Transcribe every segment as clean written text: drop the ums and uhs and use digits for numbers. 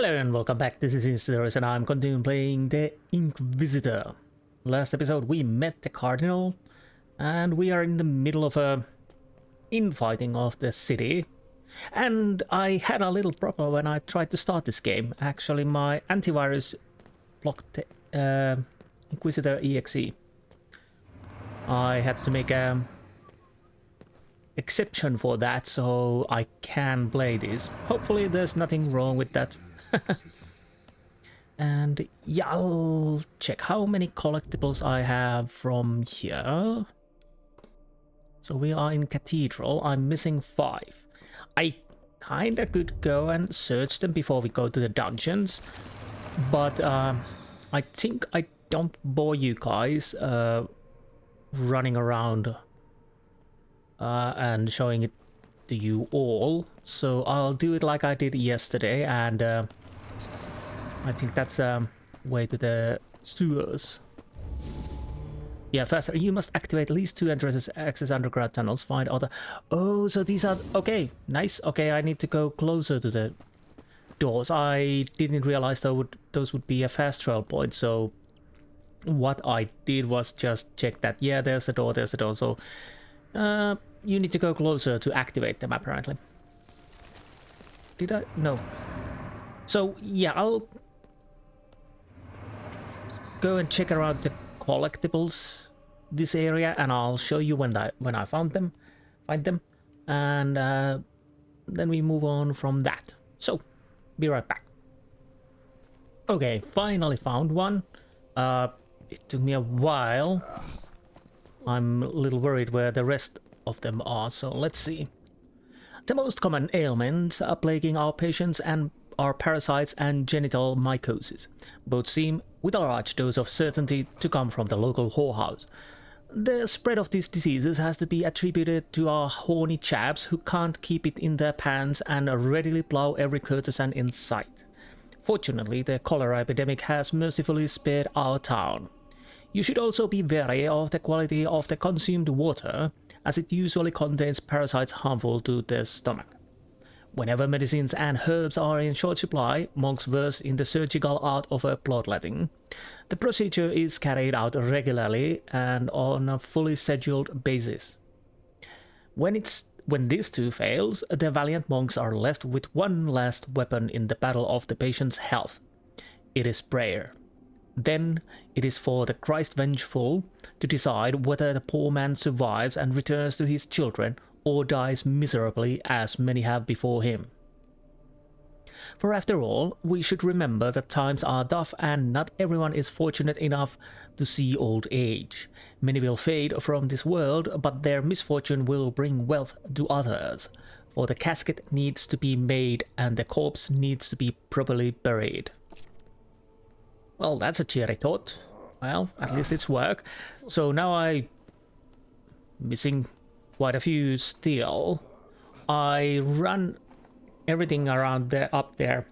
Hello and welcome back, this is Insti and I'm continuing playing the Inquisitor. Last episode we met the Cardinal and we are in the middle of a infighting of the city. And I had a little problem when I tried to start this game. Actually my antivirus blocked Inquisitor EXE. I had to make a exception for that so I can play this. Hopefully there's nothing wrong with that. And yeah, I'll check how many collectibles I have from here. So we are in Cathedral. I'm missing 5. I kinda could go and search them before we go to the dungeons, but I think I don't bore you guys running around and showing it to you all, so I'll do it like I did yesterday, and I think that's way to the sewers. Yeah, first you must activate at least 2 entrances, access underground tunnels, find other... Oh, so these are... Okay, nice. Okay, I need to go closer to the doors. I didn't realize those would be a fast travel point, so what I did was just check that, yeah, there's the door, so... you need to go closer to activate them, apparently. Did I? No. So, yeah, I'll go and check around the collectibles, this area, and I'll show you when I find them, and then we move on from that. So, be right back. Okay, finally found one. It took me a while. I'm a little worried where the rest of them are, so let's see. The most common ailments plaguing our patients are parasites and genital mycosis. Both seem, with a large dose of certainty, to come from the local whorehouse. The spread of these diseases has to be attributed to our horny chaps who can't keep it in their pants and readily plow every courtesan in sight. Fortunately, the cholera epidemic has mercifully spared our town. You should also be wary of the quality of the consumed water, as it usually contains parasites harmful to the stomach. Whenever medicines and herbs are in short supply, monks versed in the surgical art of bloodletting. The procedure is carried out regularly and on a fully scheduled basis. When this too fails, the valiant monks are left with one last weapon in the battle of the patient's health. It is prayer. Then it is for the Christ vengeful to decide whether the poor man survives and returns to his children or dies miserably as many have before him. For after all, we should remember that times are tough and not everyone is fortunate enough to see old age. Many will fade from this world, but their misfortune will bring wealth to others. For the casket needs to be made and the corpse needs to be properly buried. Well, that's a cheery thought. Well, at least it's work. So now I'm missing quite a few still. I run everything around there, up there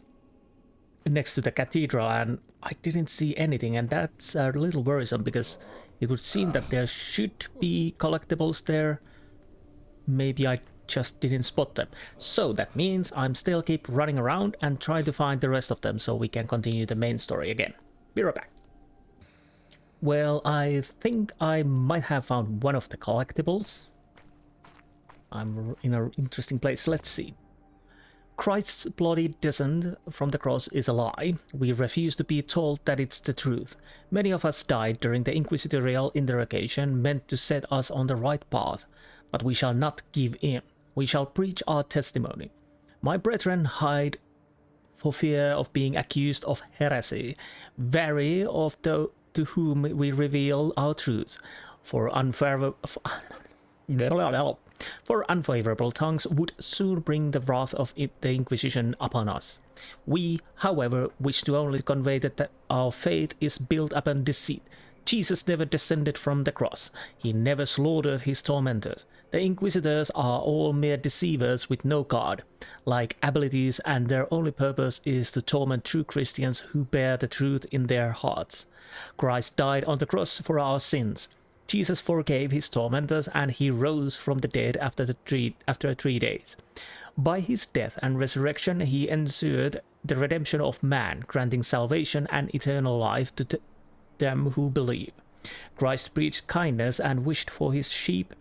next to the cathedral, and I didn't see anything, and that's a little worrisome because it would seem that there should be collectibles there. Maybe I just didn't spot them. So that means I'm still keep running around and trying to find the rest of them so we can continue the main story again. Be right back. Well, I think I might have found one of the collectibles. I'm in an interesting place. Let's see. Christ's bloody descent from the cross is a lie. We refuse to be told that it's the truth. Many of us died during the inquisitorial interrogation meant to set us on the right path. But we shall not give in. We shall preach our testimony. My brethren hide for fear of being accused of heresy, wary of to whom we reveal our truths, for unfavorable tongues would soon bring the wrath of the Inquisition upon us. We, however, wish to only convey that our faith is built upon deceit. Jesus never descended from the cross. He never slaughtered his tormentors. The Inquisitors are all mere deceivers with no God, like abilities, and their only purpose is to torment true Christians who bear the truth in their hearts. Christ died on the cross for our sins. Jesus forgave his tormentors, and he rose from the dead after 3 days. By his death and resurrection he ensured the redemption of man, granting salvation and eternal life to them who believe. Christ preached kindness and wished for his sheep,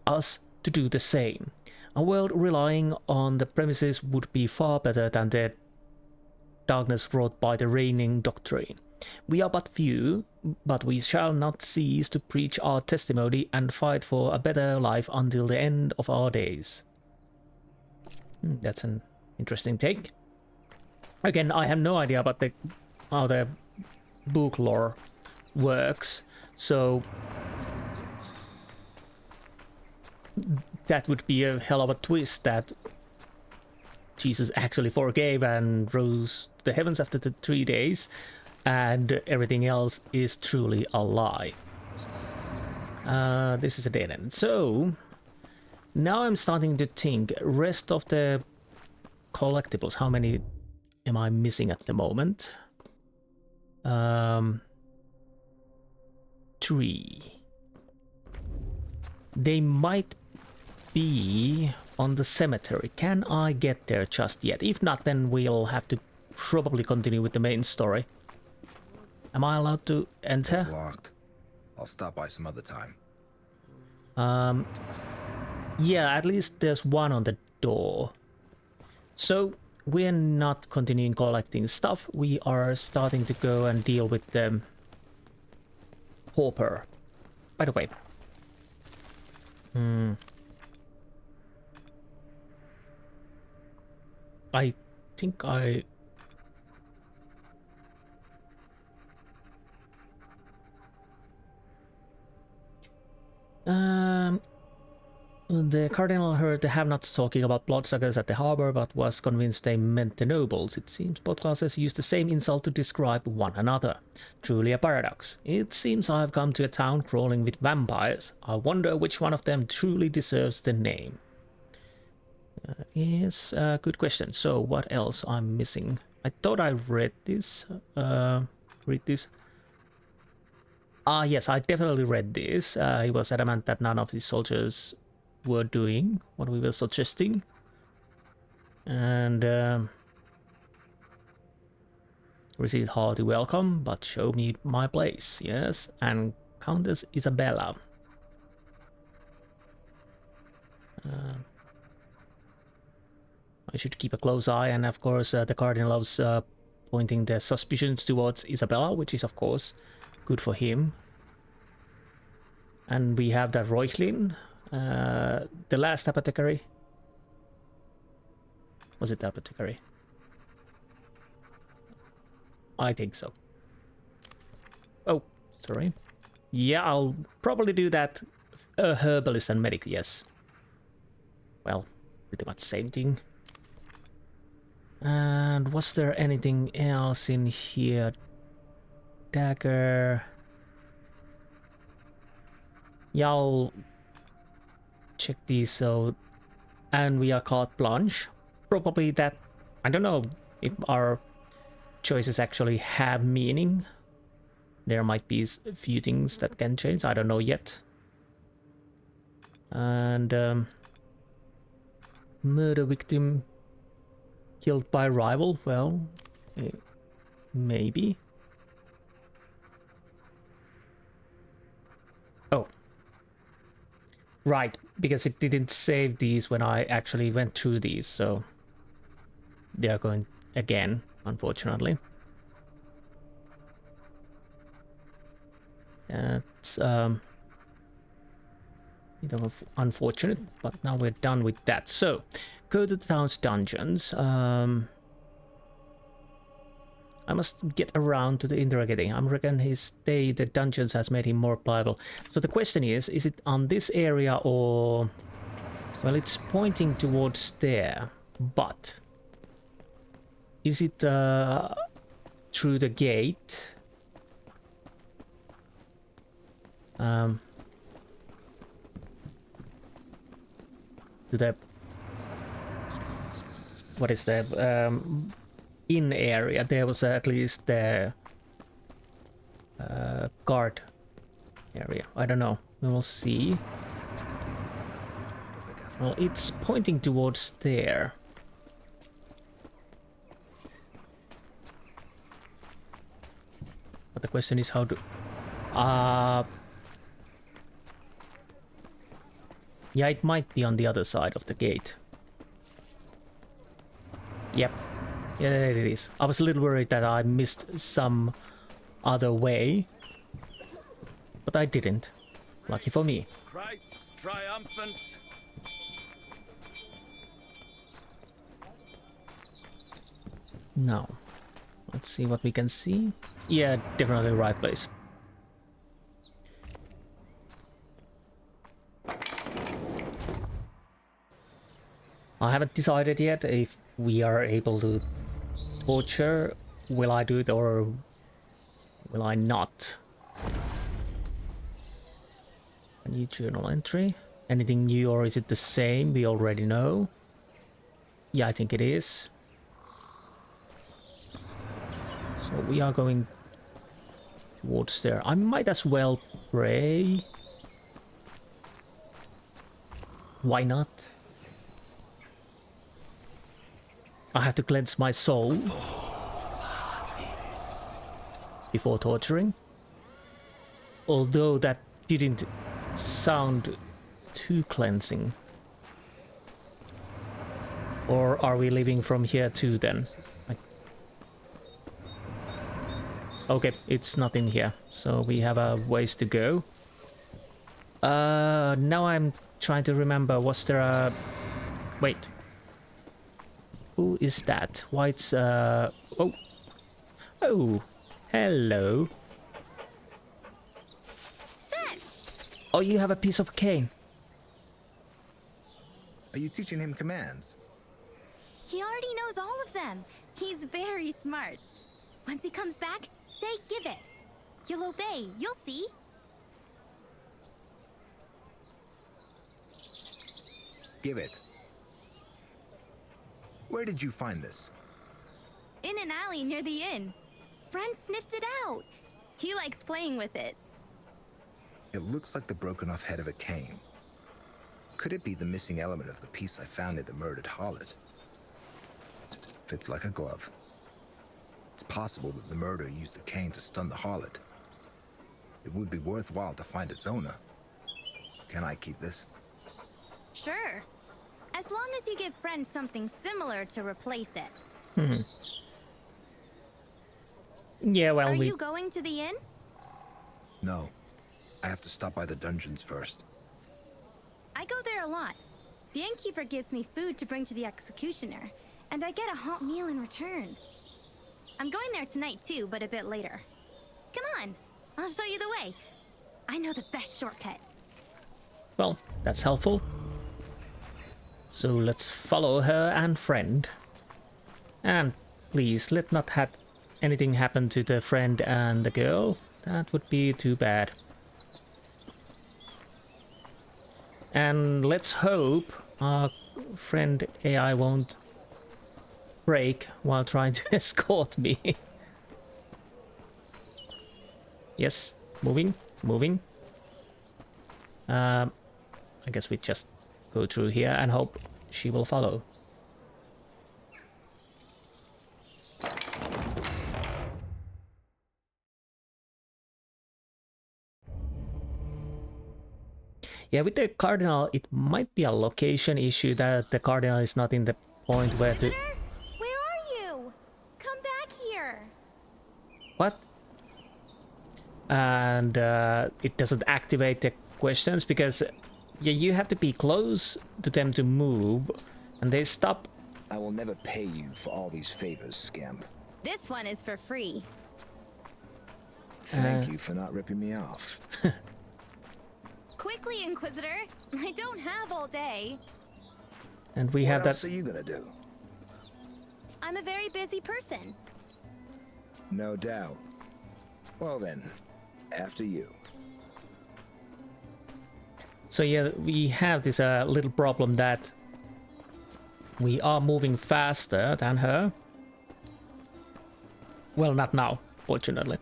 us, to do the same. A world relying on the premises would be far better than the darkness wrought by the reigning doctrine. We are but few, but we shall not cease to preach our testimony and fight for a better life until the end of our days. That's an interesting take. Again, I have no idea about how the book lore works, so that would be a hell of a twist that Jesus actually forgave and rose to the heavens after the 3 days, and everything else is truly a lie. This is a dead end. So now I'm starting to think, rest of the collectibles, how many am I missing at the moment? 3. They might be on the cemetery. Can I get there just yet? If not, then we'll have to probably continue with the main story. Am I allowed to enter? It's locked. I'll stop by some other time. Yeah, at least there's one on the door. So we're not continuing collecting stuff. We are starting to go and deal with the Hopper. By the way. I think I... The cardinal heard the have-nots talking about bloodsuckers at the harbor, but was convinced they meant the nobles. It seems both classes use the same insult to describe one another. Truly a paradox. It seems I've come to a town crawling with vampires. I wonder which one of them truly deserves the name. Yes, good question. So what else I'm missing? I thought I read this. Read this. Yes, I definitely read this. He was adamant that none of his soldiers were doing what we were suggesting. And received hearty welcome, but show me my place. Yes, and Countess Isabella. I should keep a close eye, and of course the cardinal loves pointing the suspicions towards Isabella, which is of course good for him. And we have that Reuchlin, the last apothecary. Was it the apothecary? I think so. Oh, sorry. Yeah, I'll probably do that. Herbalist and medic, yes. Well, pretty much same thing. And was there anything else in here? Dagger. Yeah, I'll check these. So, and we are carte blanche. Probably that, I don't know if our choices actually have meaning. There might be a few things that can change. I don't know yet. And murder victim killed by rival. Well, maybe. Oh. Right, because it didn't save these when I actually went through these, so they are going again, unfortunately. That's unfortunate, but now we're done with that. So, go to the town's dungeons. I must get around to the interrogating. I reckon his stay the dungeons has made him more pliable. So the question is it on this area or... Well, it's pointing towards there, but... Is it through the gate? To the... What is the... in area, there was at least the guard area. I don't know. We will see. Well, it's pointing towards there. the question is how to... yeah, it might be on the other side of the gate. Yep. Yeah, it is. I was a little worried that I missed some other way, but I didn't. Lucky for me. Christ triumphant. Now, let's see what we can see. Yeah, definitely the right place. I haven't decided yet if we are able to torture. Will I do it or will I not? A new journal entry. Anything new or is it the same? We already know. Yeah, I think it is. So we are going towards there. I might as well pray. Why not? I have to cleanse my soul before torturing. Although that didn't sound too cleansing. Or are we leaving from here too then? Okay, it's not in here, so we have a ways to go. Now I'm trying to remember, was there a... Wait. Who is that? White's, Oh. Oh, hello. Fetch! Oh, you have a piece of cane. Are you teaching him commands? He already knows all of them. He's very smart. Once he comes back, say give it. He'll obey, you'll see. Give it. Where did you find this? In an alley near the inn. Friend sniffed it out. He likes playing with it. It looks like the broken off head of a cane. Could it be the missing element of the piece I found near the murdered harlot? Fits like a glove. It's possible that the murderer used the cane to stun the harlot. It would be worthwhile to find its owner. Can I keep this? Sure. As long as you give Friend something similar to replace it. Hmm. Yeah, well, Are you going to the inn? No. I have to stop by the dungeons first. I go there a lot. The innkeeper gives me food to bring to the executioner, and I get a hot meal in return. I'm going there tonight too, but a bit later. Come on, I'll show you the way. I know the best shortcut. Well, that's helpful. So let's follow her and Friend. And please, let not have anything happen to the friend and the girl. That would be too bad. And let's hope our friend AI won't break while trying to escort me. Yes, moving, moving. I guess we just go through here and hope she will follow. Yeah, with the cardinal, it might be a location issue that the cardinal is not in the point where to... Where are you? Come back here. What? And it doesn't activate the questions because yeah, you have to be close to them to move and they stop. I will never pay you for all these favors, scamp. This one is for free. Thank you for not ripping me off. Quickly, Inquisitor. I don't have all day. And we have What that. else are you gonna do? I'm a very busy person. No doubt. Well then, after you. So yeah, we have this little problem that we are moving faster than her. Well, not now, fortunately.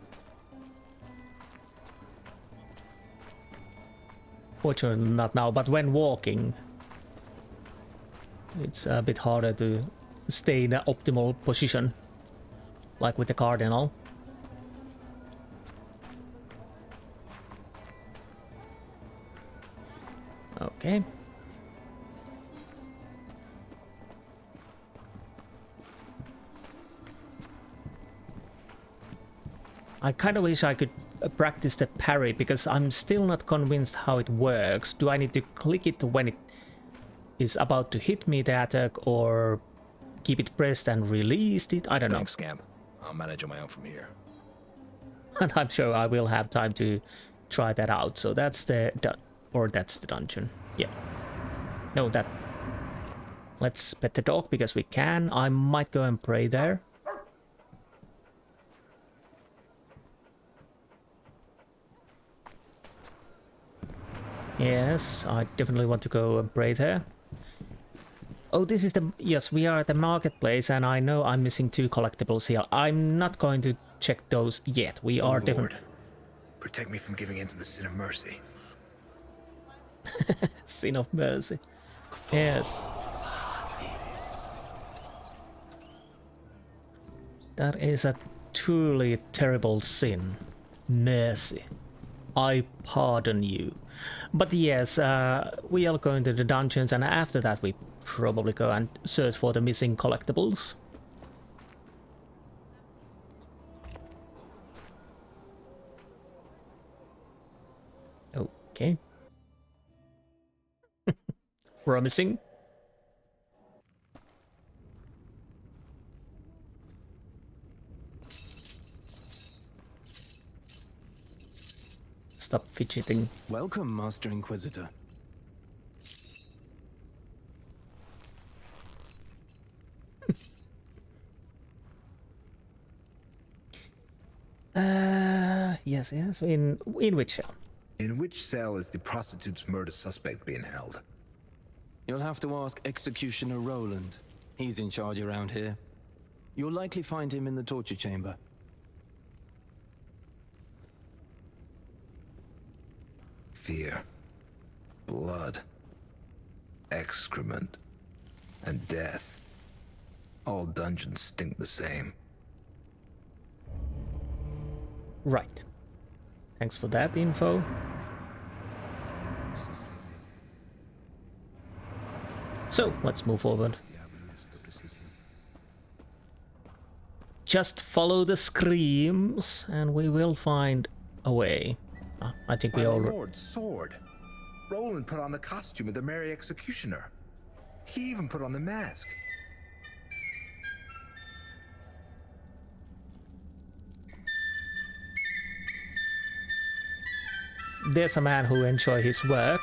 Fortunately, not now, but when walking, it's a bit harder to stay in an optimal position, like with the cardinal. Okay. I kind of wish I could practice the parry, because I'm still not convinced how it works. Do I need to click it when it is about to hit me, the attack, or keep it pressed and release it? I don't know. Thanks, Scamp. I'll manage on my own from here. And I'm sure I will have time to try that out. So that's the that's the dungeon. Yeah. No, that. Let's pet the dog because we can. I might go and pray there. Yes, I definitely want to go and pray there. Oh, this is the... Yes, we are at the marketplace, and I know I'm missing 2 collectibles here. I'm not going to check those yet. We are Lord, protect me from giving in to the sin of mercy. Sin of mercy. Yes. That is a truly terrible sin. Mercy. I pardon you. But yes, we are going to the dungeons, and after that we probably go and search for the missing collectibles. Okay. Promising. Stop fidgeting. Welcome, Master Inquisitor. Yes. In which cell? In which cell is the prostitute's murder suspect being held? You'll have to ask Executioner Roland. He's in charge around here. You'll likely find him in the torture chamber. Fear, blood, excrement, and death. All dungeons stink the same. Right. Thanks for that info. So, let's move forward. Just follow the screams, and we will find a way. I think we My all... Lord's sword. Roland put on the costume of the Merry Executioner. He even put on the mask. There's a man who enjoys his work.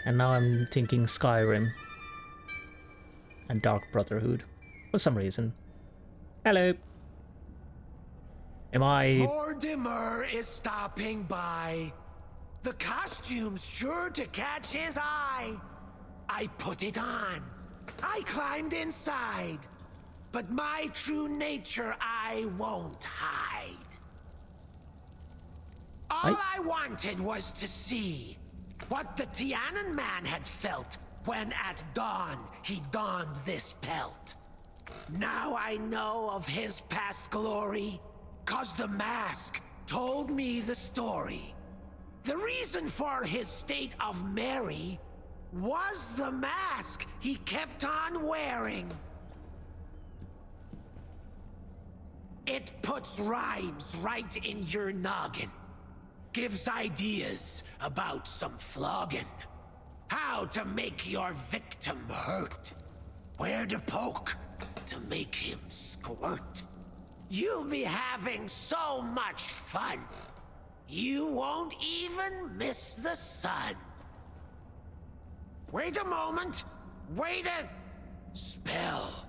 And now I'm thinking Skyrim and Dark Brotherhood for some reason. Hello. Am I... Mordimer is stopping by. The costume's sure to catch his eye. I put it on. I climbed inside. But my true nature I won't hide. All I wanted was to see what the Tiannon man had felt when at dawn he donned this pelt. Now I know of his past glory, 'cause the mask told me the story. The reason for his state of merry was the mask he kept on wearing. It puts rhymes right in your noggin. Gives ideas about some flogging. How to make your victim hurt. Where to poke to make him squirt. You'll be having so much fun. You won't even miss the sun. Wait a moment. Wait a spell.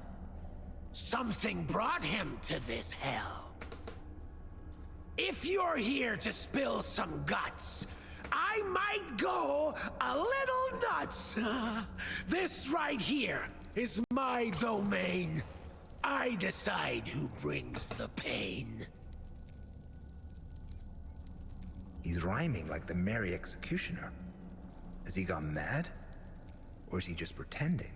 Something brought him to this hell. If you're here to spill some guts, I might go a little nuts. This right here is my domain. I decide who brings the pain. He's rhyming like the Merry Executioner. Has he gone mad? Or is he just pretending?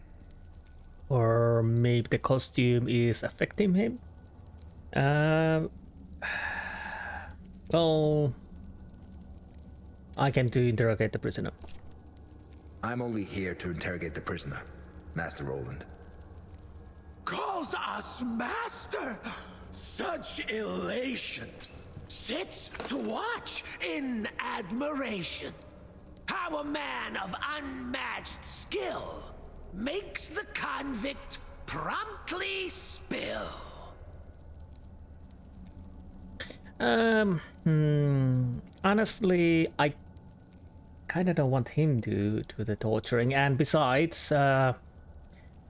Or maybe the costume is affecting him? Well, I came to interrogate the prisoner. I'm only here to interrogate the prisoner, Master Roland. Calls us master! Such elation! Sits to watch in admiration. How a man of unmatched skill makes the convict promptly spill. Honestly, I kind of don't want him to do the torturing, and besides, yeah,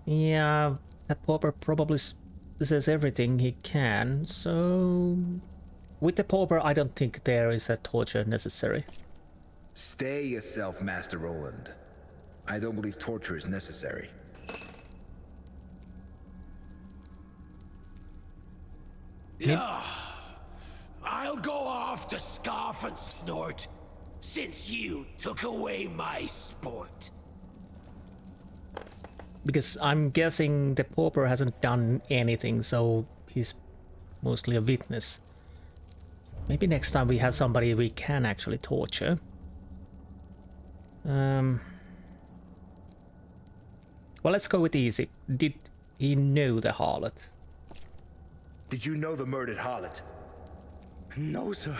that pauper probably says everything he can, so with the pauper, I don't think there is a torture necessary. Stay yourself, Master Roland. I don't believe torture is necessary. Yeah, I'll go off to scoff and snort, since you took away my sport. Because I'm guessing the pauper hasn't done anything, so he's mostly a witness. Maybe next time we have somebody we can actually torture. Well, let's go with easy. Did he know the harlot? Did you know the murdered harlot? No, sir.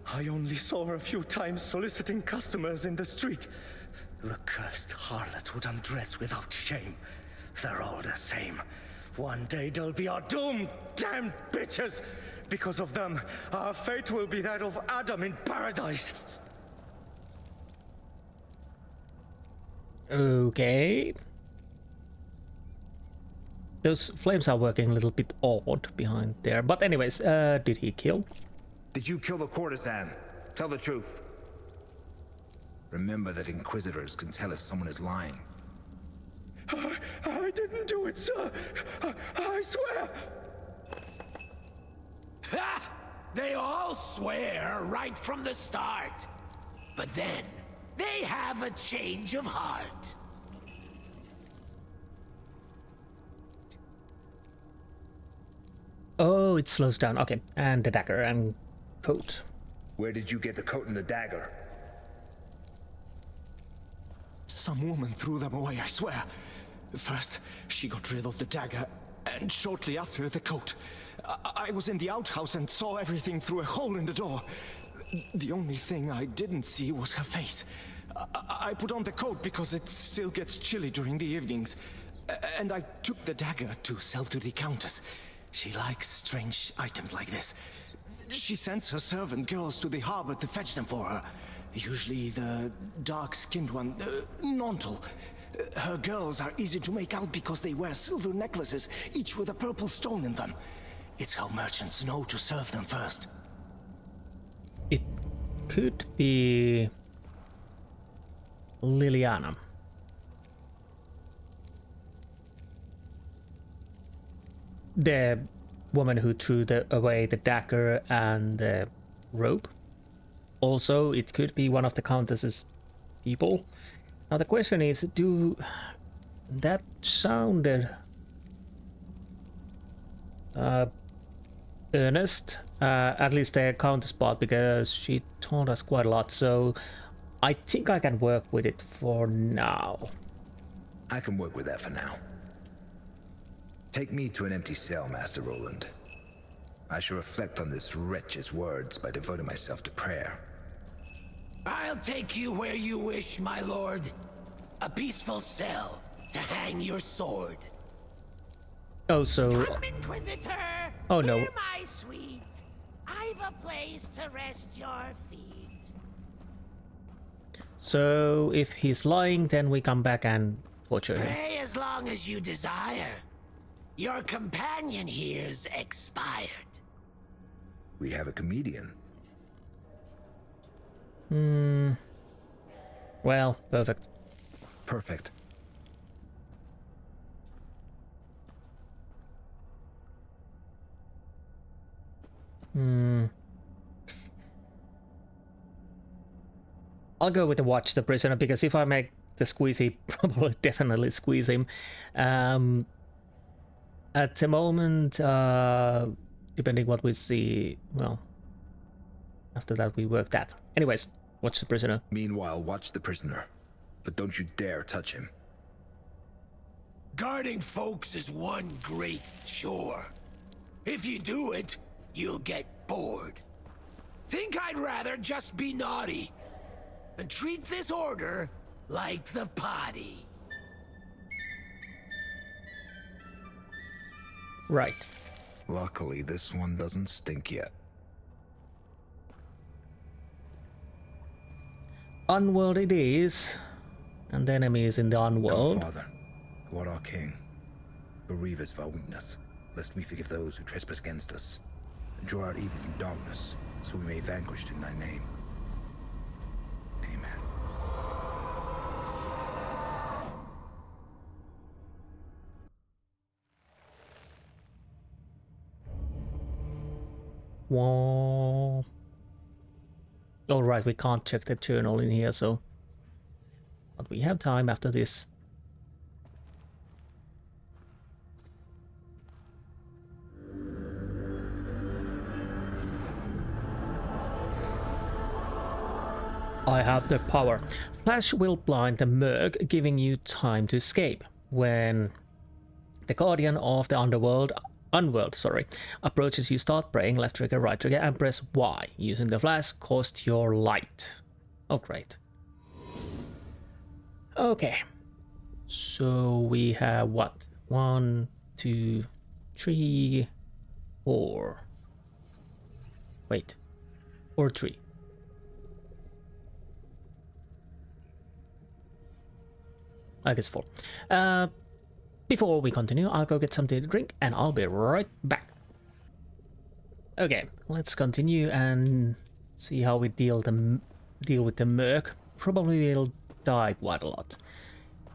I only saw her a few times soliciting customers in the street. The cursed harlot would undress without shame. They're all the same. One day they'll be our doom, damned bitches! Because of them, our fate will be that of Adam in paradise. Okay. Those flames are working a little bit odd behind there. But anyways, did he kill? Did you kill the courtesan? Tell the truth. Remember that Inquisitors can tell if someone is lying. I didn't do it, sir. I swear. Ha! They all swear right from the start. But then, they have a change of heart. Oh, it slows down. Okay, and the dagger and coat. Where did you get the coat and the dagger? Some woman threw them away, I swear. First, she got rid of the dagger, and shortly after, the coat. I was in the outhouse and saw everything through a hole in the door. The only thing I didn't see was her face. I put on the coat because it still gets chilly during the evenings. And I took the dagger to sell to the Countess. She likes strange items like this. She sends her servant girls to the harbor to fetch them for her. Usually the dark-skinned one, Nontel. Her girls are easy to make out because they wear silver necklaces, each with a purple stone in them. It's how merchants know to serve them first. It could be Liliana. The woman who threw away the dagger and the rope. Also, it could be one of the Countess's people. Now the question is, that sounded earnest, at least the Countess part, because she told us quite a lot, so I think I can work with it for now. I can work with that for now. Take me to an empty cell, Master Roland. I shall reflect on this wretch's words by devoting myself to prayer. I'll take you where you wish, my lord. A peaceful cell to hang your sword. Oh, so... Come, Inquisitor! Oh, no. Hear my sweet. I've a place to rest your feet. So, if he's lying, then we come back and torture him. Pray as long as you desire. Your companion here's expired. We have a comedian. Well, perfect. Perfect. I'll go with the watch the prisoner, because if I make the squeezy, probably definitely squeeze him. At the moment, depending what we see. Well, after that we work that. Anyways, watch the prisoner. Meanwhile, watch the prisoner. But don't you dare touch him. Guarding folks is one great chore. If you do it, you'll get bored. Think I'd rather just be naughty and treat this order like the potty. Right. Luckily, this one doesn't stink yet. Unworld it is. And the enemy is in the unworld. Come, Father, Lord our King, bereave us of our weakness, lest we forgive those who trespass against us, and draw out evil from darkness, so we may vanquish in thy name. Amen. Whoa. Alright, we can't check the journal in here, so... But we have time after this. I have the power. Flash will blind the Merc, giving you time to escape. When the Guardian of the Unworld, approaches, you start praying, left trigger, right trigger, and press Y. Using the flash, cost your light. Oh, great. Okay. So we have what? 1, 2, 3, 4. Wait. Or 3. I guess 4. Before we continue, I'll go get something to drink and I'll be right back. Okay, let's continue and see how we deal with the Merc. Probably will die quite a lot.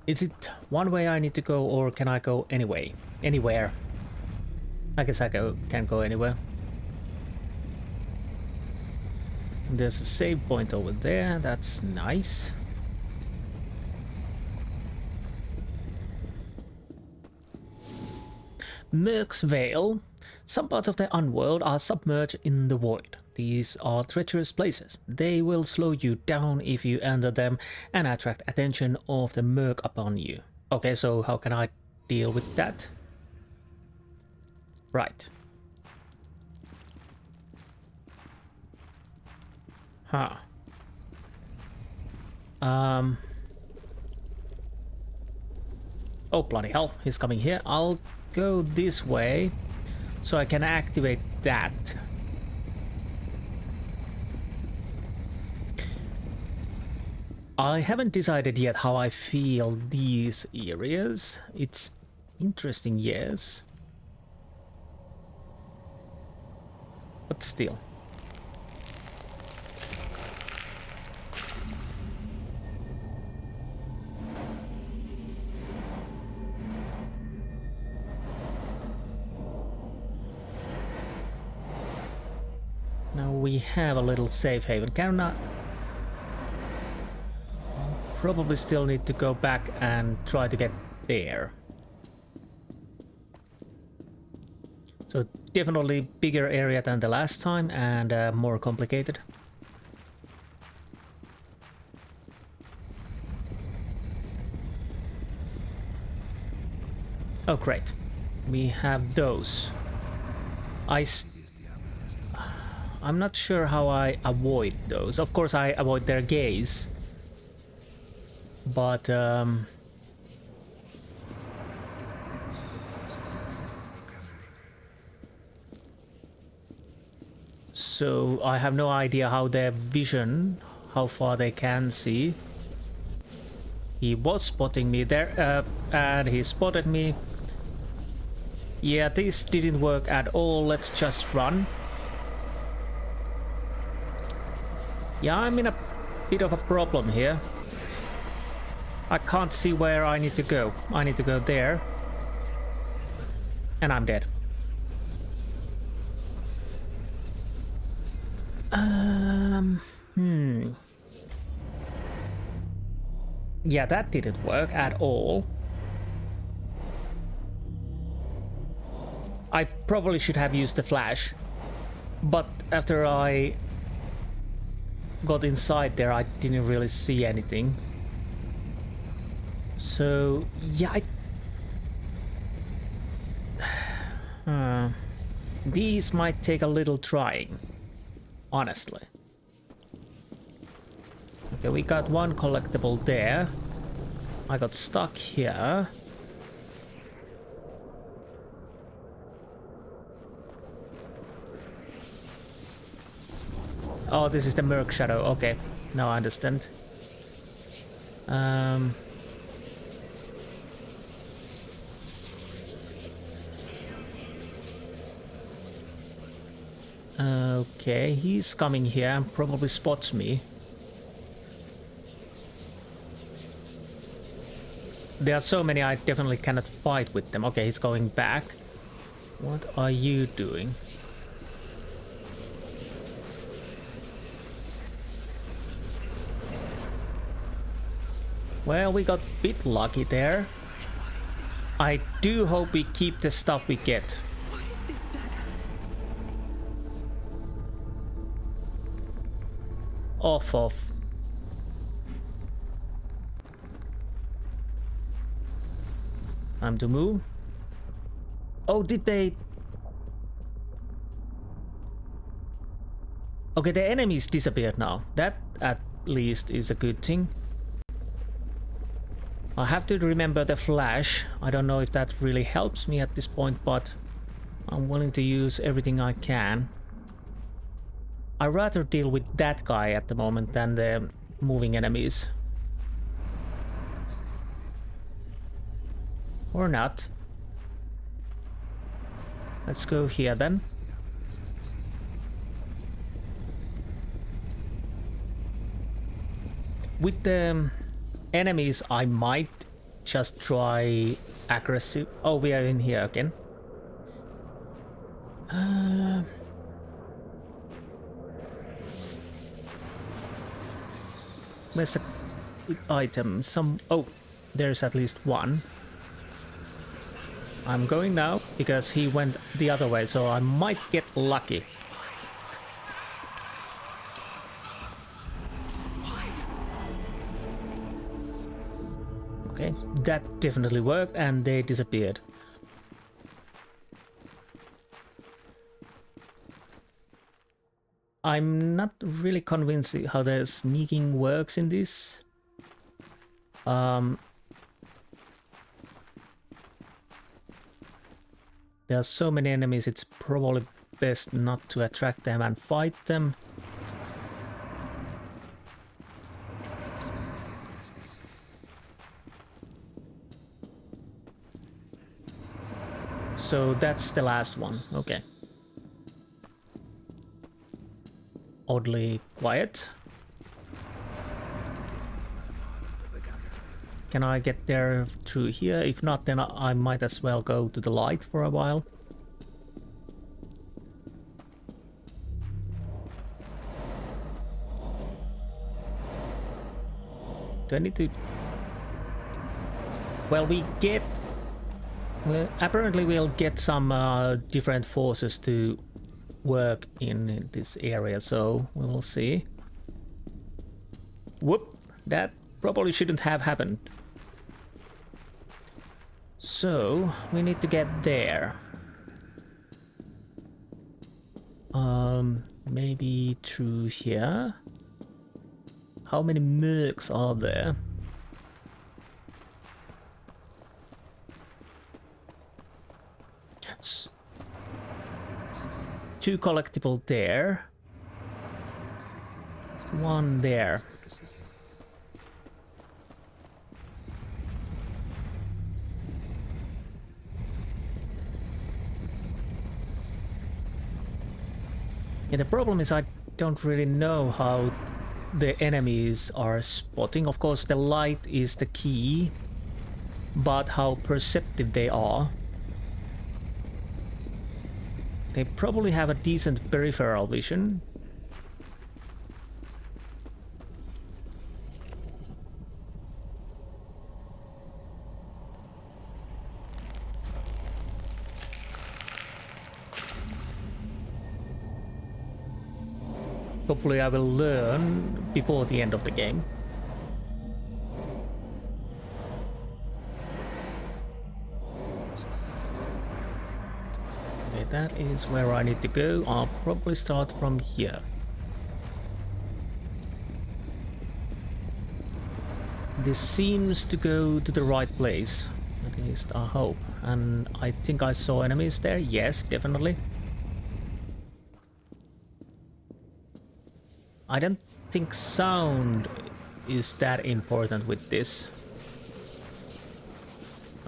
Is it one way I need to go, or can I go anywhere? I guess I can go anywhere. There's a save point over there, that's nice. Merc's Vale. Some parts of the Unworld are submerged in the void. These are treacherous places. They will slow you down if you enter them and attract attention of the Merc upon you. Okay, so how can I deal with that? Right. Huh. Oh, bloody hell, he's coming here. I'll go this way so I can activate that. I haven't decided yet how I feel these areas. It's interesting, yes. But still. Now we have a little safe haven. Can I... Probably still need to go back and try to get there. So definitely bigger area than the last time and more complicated. Oh great, we have those. I'm not sure how I avoid those. Of course I avoid their gaze. But so I have no idea how their vision, how far they can see. He was spotting me there, and he spotted me. Yeah, this didn't work at all. Let's just run. Yeah, I'm in a bit of a problem here. I can't see where I need to go. I need to go there. And I'm dead. Yeah, that didn't work at all. I probably should have used the flash, but after I got inside there, I didn't really see anything. So yeah, these might take a little trying, honestly. Okay, we got one collectible there. I got stuck here. Oh, this is the Merc Shadow. Okay, now I understand. Okay, he's coming here and probably spots me. There are so many I definitely cannot fight with them. Okay, he's going back. What are you doing? Well, we got a bit lucky there. I do hope we keep the stuff we get. What is this dagger? Off. Time to move. Oh, did they... Okay, the enemies disappeared now. That, at least, is a good thing. I have to remember the flash. I don't know if that really helps me at this point, but I'm willing to use everything I can. I'd rather deal with that guy at the moment than the moving enemies. Or not. Let's go here then. With the enemies, I might just try aggressive. Oh, we are in here again. Where's the item? Oh, there's at least one. I'm going now because he went the other way, so I might get lucky. Okay, that definitely worked and they disappeared. I'm not really convinced how the sneaking works in this. There are so many enemies, it's probably best not to attract them and fight them. So that's the last one, okay. Oddly quiet. Can I get there through here? If not, then I might as well go to the light for a while. Do I need to... Well, apparently we'll get some different forces to work in this area, so we will see. Whoop! That probably shouldn't have happened. So, we need to get there. Maybe through here? How many mercs are there? Two collectible there. One there. Yeah, the problem is I don't really know how the enemies are spotting. Of course, the light is the key, but how perceptive they are. They probably have a decent peripheral vision. Hopefully I will learn before the end of the game. Okay, that is where I need to go. I'll probably start from here. This seems to go to the right place. At least I hope. And I think I saw enemies there. Yes, definitely. I don't think sound is that important with this.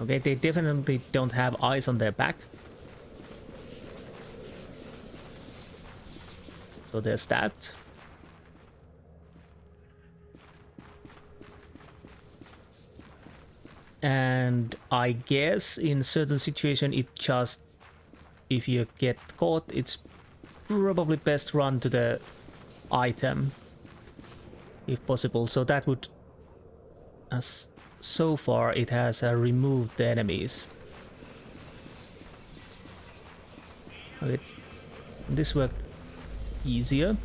Okay, they definitely don't have eyes on their back. So there's that. And I guess in certain situation it just, if you get caught, it's probably best run to the item if possible. So that would, as so far it has removed the enemies. Okay, this worked easier.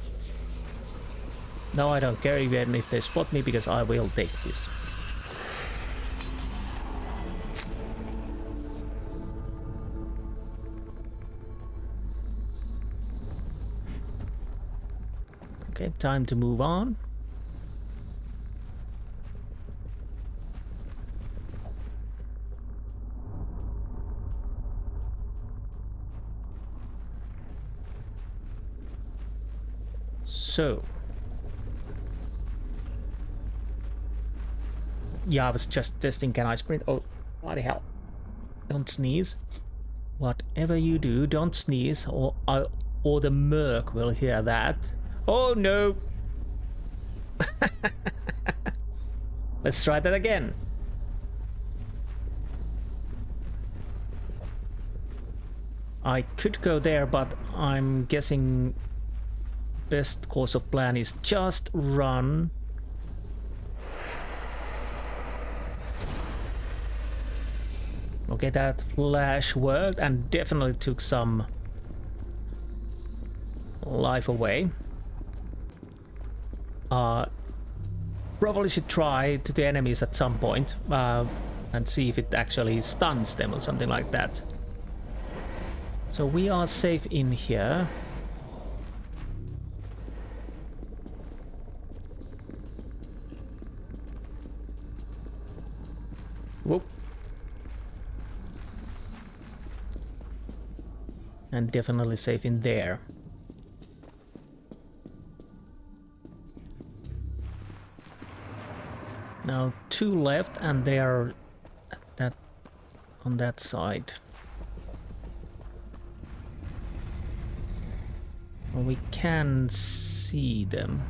Now I don't care even if they spot me, because I will take this. Okay, time to move on. So, yeah, I was just testing, can I sprint? Oh, what the hell. Don't sneeze. Whatever you do, don't sneeze, or the merc will hear that. Oh no! Let's try that again. I could go there, but I'm guessing best course of plan is just run. Okay, that flash worked and definitely took some life away. Probably should try to the enemies at some point and see if it actually stuns them or something like that. So we are safe in here. Whoop. And definitely safe in there. Now 2 left, and they are on that side. Well, we can see them.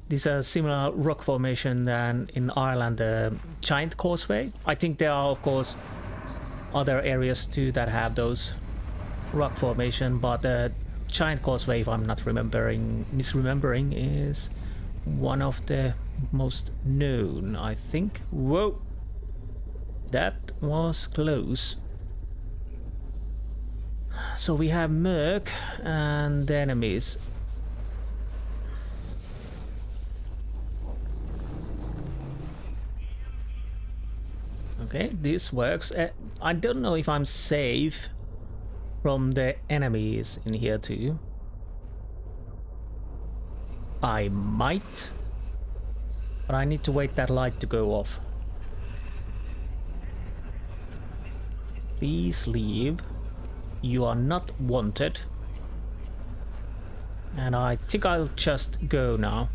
These are similar rock formation than in Ireland, the Giant Causeway. I think there are, of course, other areas too that have those rock formation, but the Giant Causeway, if I'm not misremembering, is one of the most known, I think. Whoa! That was close. So we have Merc and the enemies. Okay, this works. I don't know if I'm safe from the enemies in here too. I might, but I need to wait that light to go off. Please leave. You are not wanted. And I think I'll just go now.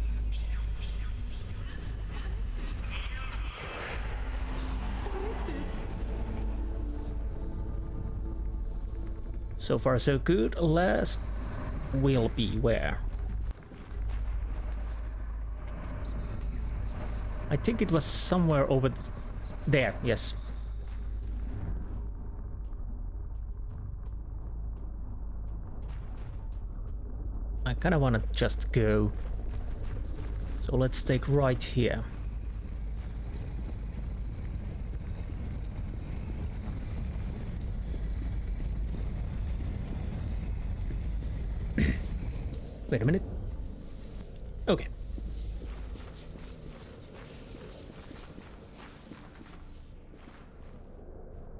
So far so good. Last will be where? I think it was somewhere over there, yes. I kinda wanna just go. So let's take right here. Wait a minute. Okay.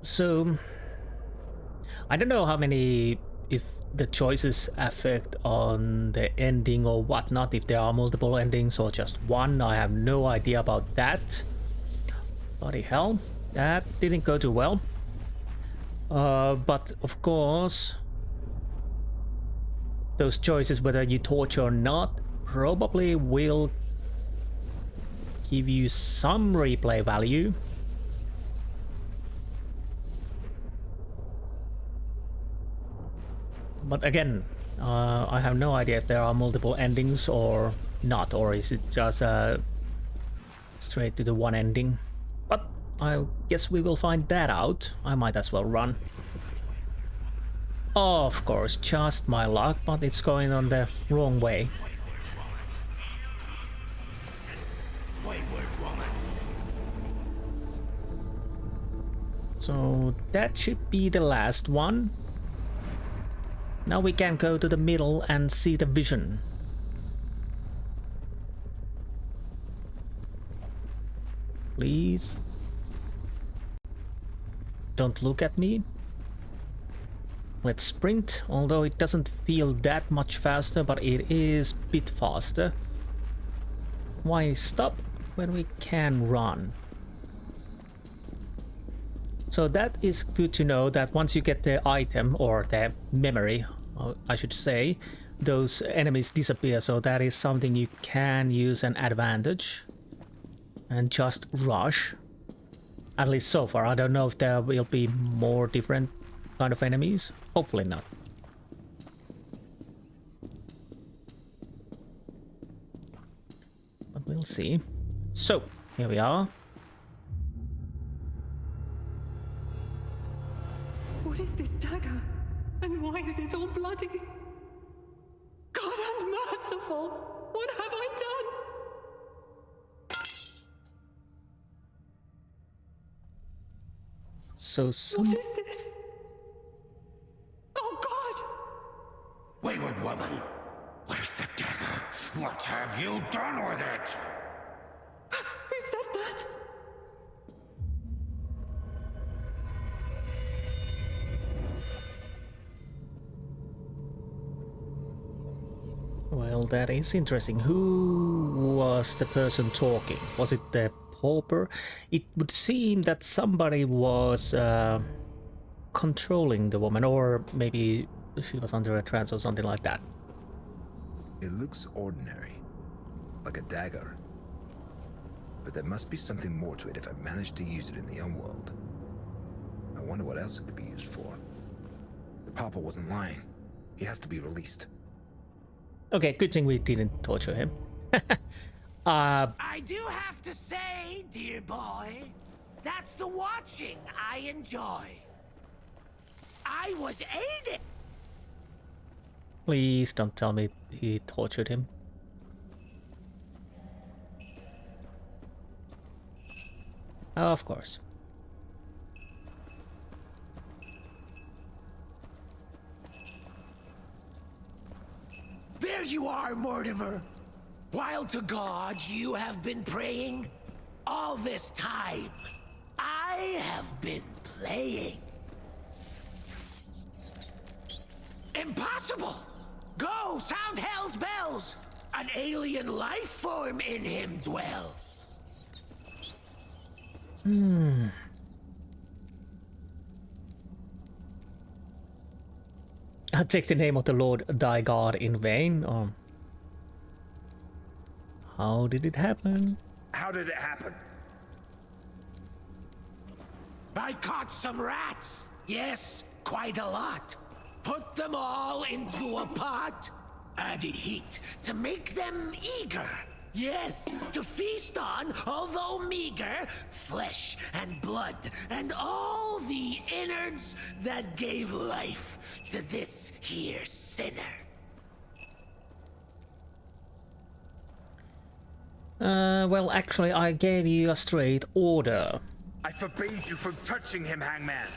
So, I don't know how many, if the choices affect on the ending or whatnot, if there are multiple endings or just one. I have no idea about that. Bloody hell, that didn't go too well. But of course, those choices, whether you torture or not, probably will give you some replay value. But again, I have no idea if there are multiple endings or not, or is it just straight to the one ending. But I guess we will find that out. I might as well run. Of course, just my luck, but it's going on the wrong way. So that should be the last one. Now we can go to the middle and see the vision. Please. Don't look at me. Let's sprint, although it doesn't feel that much faster, but it is a bit faster. Why stop when we can run? So that is good to know, that once you get the item, or the memory, I should say, those enemies disappear, so that is something you can use an advantage and just rush. At least so far. I don't know if there will be more different kind of enemies. Hopefully not. But we'll see. So, here we are. What is this dagger? And why is it all bloody? God, unmerciful! What have I done? So What is this? Oh God! Wayward woman, where's the dagger? What have you done with it? Who said that? Well, that is interesting. Who was the person talking? Was it the pauper? It would seem that somebody was controlling the woman, or maybe she was under a trance or something like that. It looks ordinary, like a dagger. But there must be something more to it if I managed to use it in the Unworld. I wonder what else it could be used for. The Papa wasn't lying. He has to be released. Okay, good thing we didn't torture him. I do have to say, dear boy, that's the watching I enjoy. I was aided. Please don't tell me he tortured him. Of course. There you are, Mordimer. While to God you have been praying, all this time I have been playing. Impossible! Go, sound hell's bells! An alien life form in him dwells. I take the name of the Lord thy God in vain. How did it happen? How did it happen? I caught some rats. Yes, quite a lot. Put them all into a pot. Added heat to make them eager. Yes, to feast on, although meager, flesh and blood and all the innards that gave life to this here sinner. Well, actually, I gave you a straight order. I forbade you from touching him, Hangman.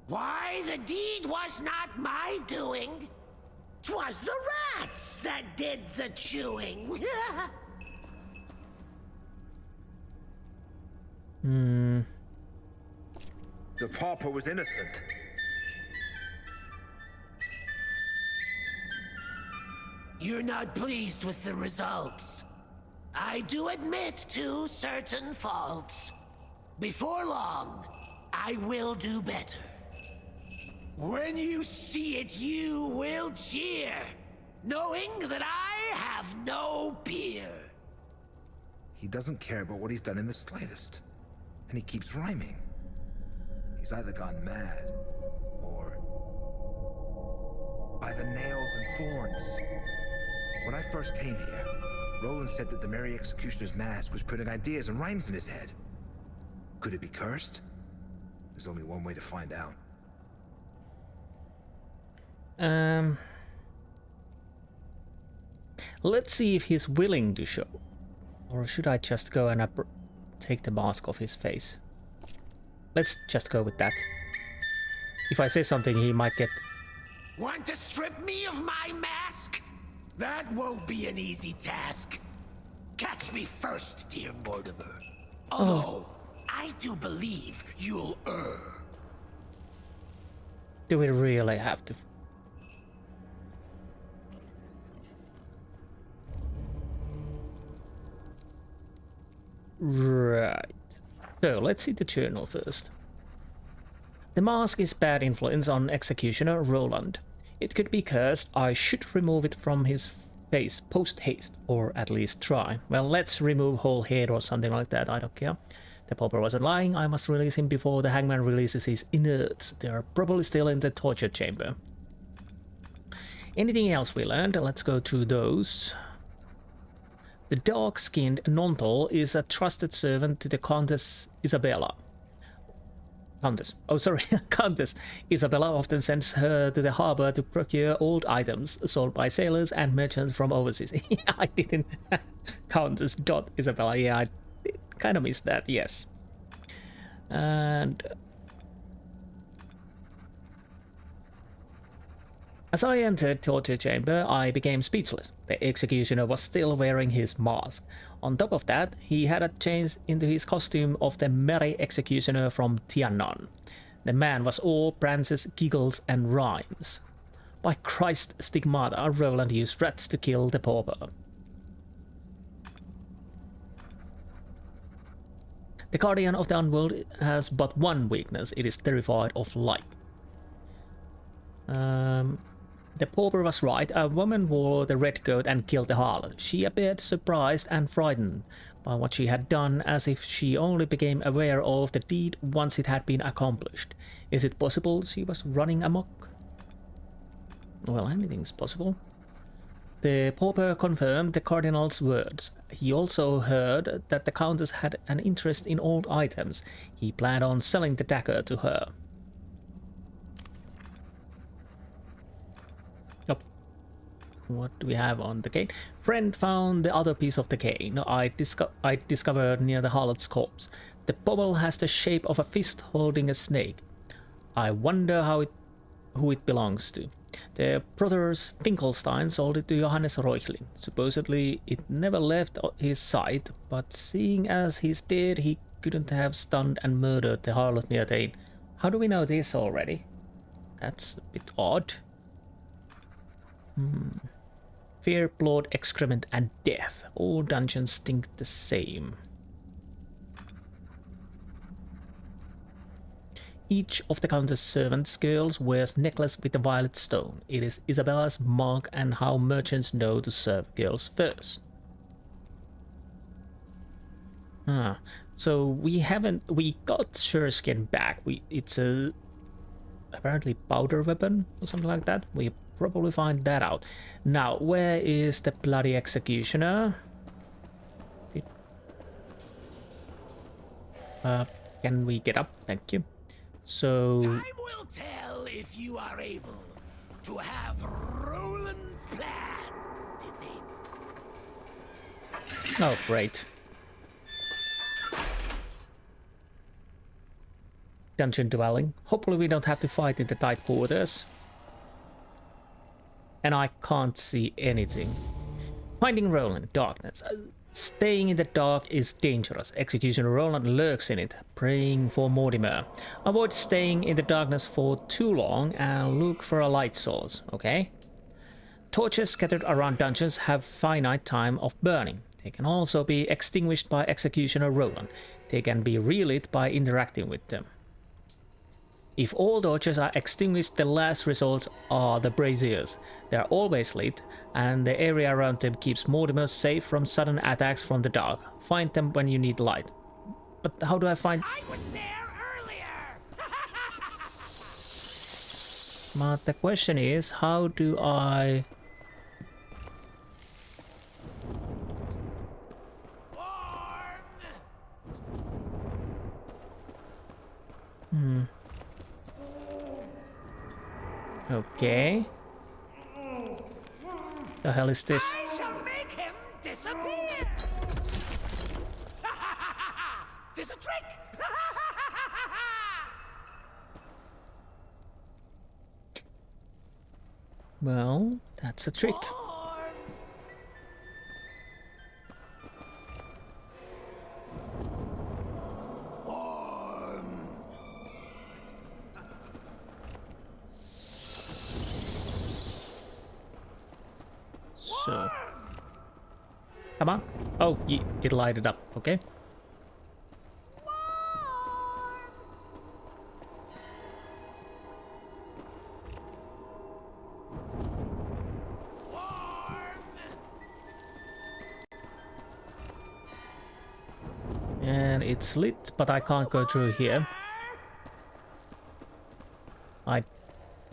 Why, the deed was not my doing. 'Twas the rats that did the chewing. The pauper was innocent. You're not pleased with the results. I do admit to certain faults. Before long, I will do better. When you see it, you will cheer, knowing that I have no peer. He doesn't care about what he's done in the slightest. And he keeps rhyming. He's either gone mad, or by the nails and thorns. When I first came here, Roland said that the Merry Executioner's mask was putting ideas and rhymes in his head. Could it be cursed? There's only one way to find out. Let's see if he's willing to show. Or should I just go and take the mask off his face? Let's just go with that. If I say something, he might get... Want to strip me of my mask? That won't be an easy task. Catch me first, dear Mordimer. Although, I do believe you'll err. Do we really have to? Right. So, let's see the journal first. The mask is bad influence on Executioner Roland. It could be cursed. I should remove it from his face post-haste, or at least try. Well, let's remove whole head or something like that, I don't care. The pauper wasn't lying. I must release him before the hangman releases his innards. They are probably still in the torture chamber. Anything else we learned? Let's go through those. The dark-skinned Nontel is a trusted servant to the Countess Isabella. Countess Isabella often sends her to the harbor to procure old items sold by sailors and merchants from overseas. I didn't... Countess Isabella, yeah, I kind of missed that, yes. And... as I entered torture chamber, I became speechless. The executioner was still wearing his mask. On top of that, he had a change into his costume of the merry executioner from Tiannon. The man was all prances, giggles, and rhymes. By Christ, stigmata, Roland used rats to kill the pauper. The Guardian of the Unworld has but one weakness. It is terrified of light. The pauper was right. A woman wore the red coat and killed the harlot. She appeared surprised and frightened by what she had done, as if she only became aware of the deed once it had been accomplished. Is it possible she was running amok? Well, anything's possible. The pauper confirmed the cardinal's words. He also heard that the countess had an interest in old items. He planned on selling the dagger to her. What do we have on the cane? Friend found the other piece of the cane I discovered near the harlot's corpse. The pommel has the shape of a fist holding a snake. I wonder who it belongs to. The brothers Finkelstein sold it to Johannes Reuchlin. Supposedly it never left his sight, but seeing as he's dead, he couldn't have stunned and murdered the harlot near the inn. How do we know this already? That's a bit odd. Fear, blood, excrement, and death. All dungeons stink the same. Each of the Countess' servants' girls wears necklace with a violet stone. It is Isabella's mark and how merchants know to serve girls first. So we got Sureskin back. It's a apparently powder weapon or something like that. We probably find that out. Now, where is the bloody executioner? Can we get up? Thank you. So... time will tell if you are able to have Roland's plans disabled. Oh, great. Dungeon dwelling. Hopefully we don't have to fight in the tight quarters. and I can't see anything. Finding Roland, darkness. Staying in the dark is dangerous. Executioner Roland lurks in it, praying for Mordimer. Avoid staying in the darkness for too long and look for a light source, okay? Torches scattered around dungeons have finite time of burning. They can also be extinguished by Executioner Roland. They can be relit by interacting with them. If all torches are extinguished, the last results are the braziers. They are always lit, and the area around them keeps Mortimer safe from sudden attacks from the dark. Find them when you need light. But how do I find... I was there earlier! But the question is, how do I... Okay. The hell is this? I shall make him disappear! Tis a trick! Well, that's a trick. So, come on. Oh, it lighted up. Okay. And it's lit, but I can't go through here.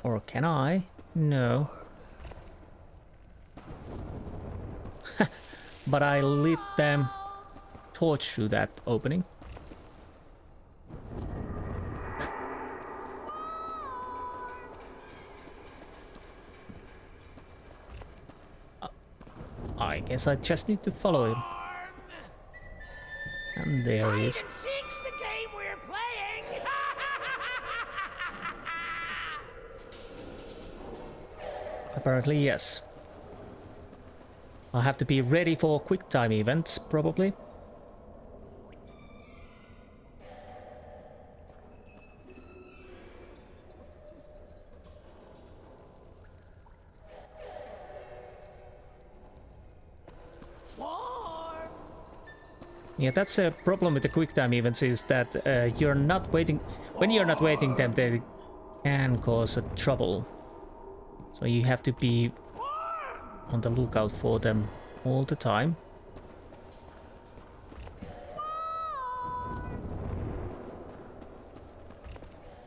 Or can I? No. But I lit them torch through that opening. I guess I just need to follow him. And there he is. Hide and seek's the game we're playing! Apparently, yes. I'll have to be ready for quick time events, probably. Yeah, that's a problem with the quick time events, is that you're not waiting. When you're not waiting them, they can cause trouble. So you have to be on the lookout for them all the time.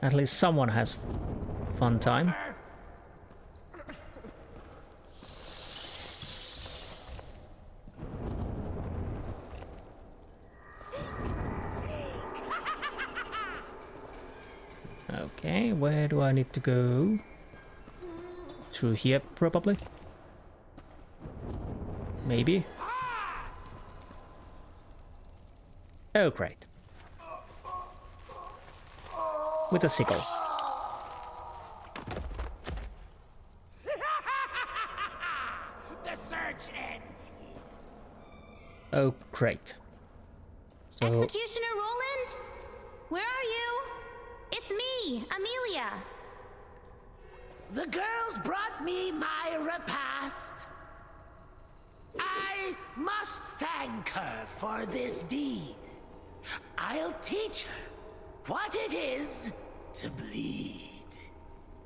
At least someone has fun time. Okay, where do I need to go? Through here, probably. Maybe. Oh, great. With a sickle. The search ends. Oh, great. So... Executioner Roland? Where are you? It's me, Amelia. The girls brought me my repast. I must thank her for this deed. I'll teach her what it is to bleed.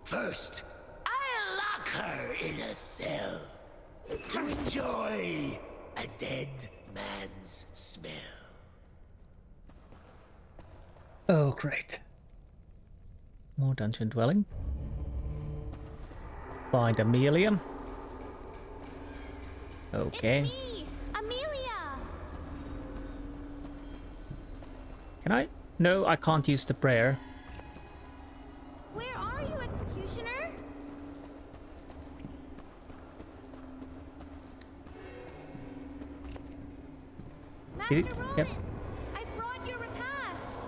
First, I'll lock her in a cell to enjoy a dead man's smell. Oh, great. More dungeon dwelling. Find Amelia. Okay. It's me, Amelia. Can I? No, I can't use the prayer. Where are you, Executioner? Master Roland, Yep. I brought your repast.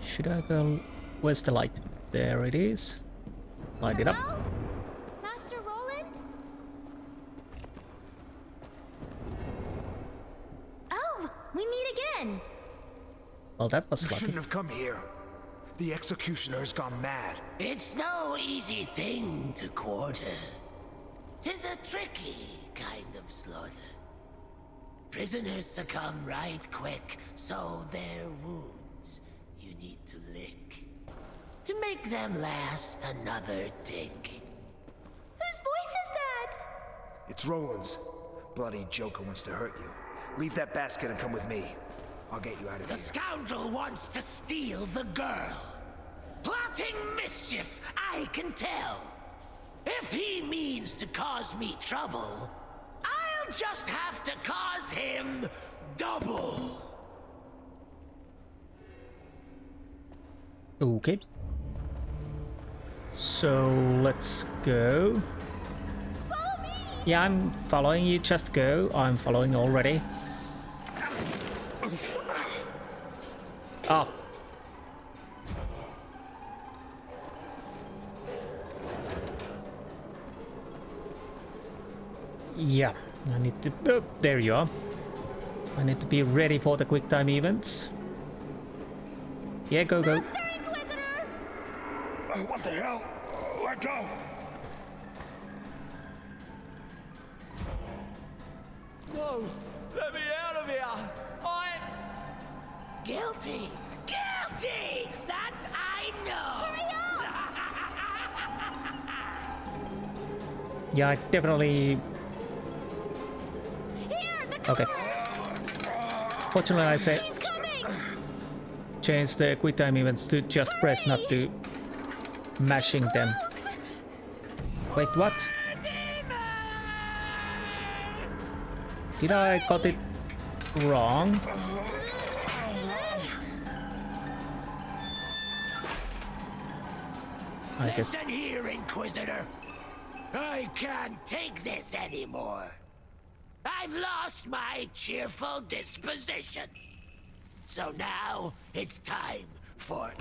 Should I go? Where's the light? There it is. Light it up. Hello? Well, that was You lucky. shouldn't have come here. The executioner has gone mad. It's no easy thing to quarter. 'Tis a tricky kind of slaughter. Prisoners succumb right quick, so their wounds you need to lick. To make them last another tick. Whose voice is that? It's Roland's. Bloody Joker wants to hurt you. Leave that basket and come with me. I'll get you out of The here. scoundrel wants to steal the girl. Plotting mischief, I can tell. If he means to cause me trouble, I'll just have to cause him double. Okay. So let's go. Follow me! Yeah, I'm following you. Just go. I'm following already. Oh. Yeah, I need to... Oh, there you are. I need to be ready for the quick time events. Yeah, go, go. Inquisitor! What the hell? Let go! No! Let me out of here! I'm... Guilty! Guilty! That I know! Yeah, I definitely... Here, the Okay. Fortunately, I said He's coming! change the quick time events to just press, not to mashing them. Wait, what? Did I got it wrong? I guess. Listen here, Inquisitor. I can't take this anymore. I've lost my cheerful disposition. So now it's time for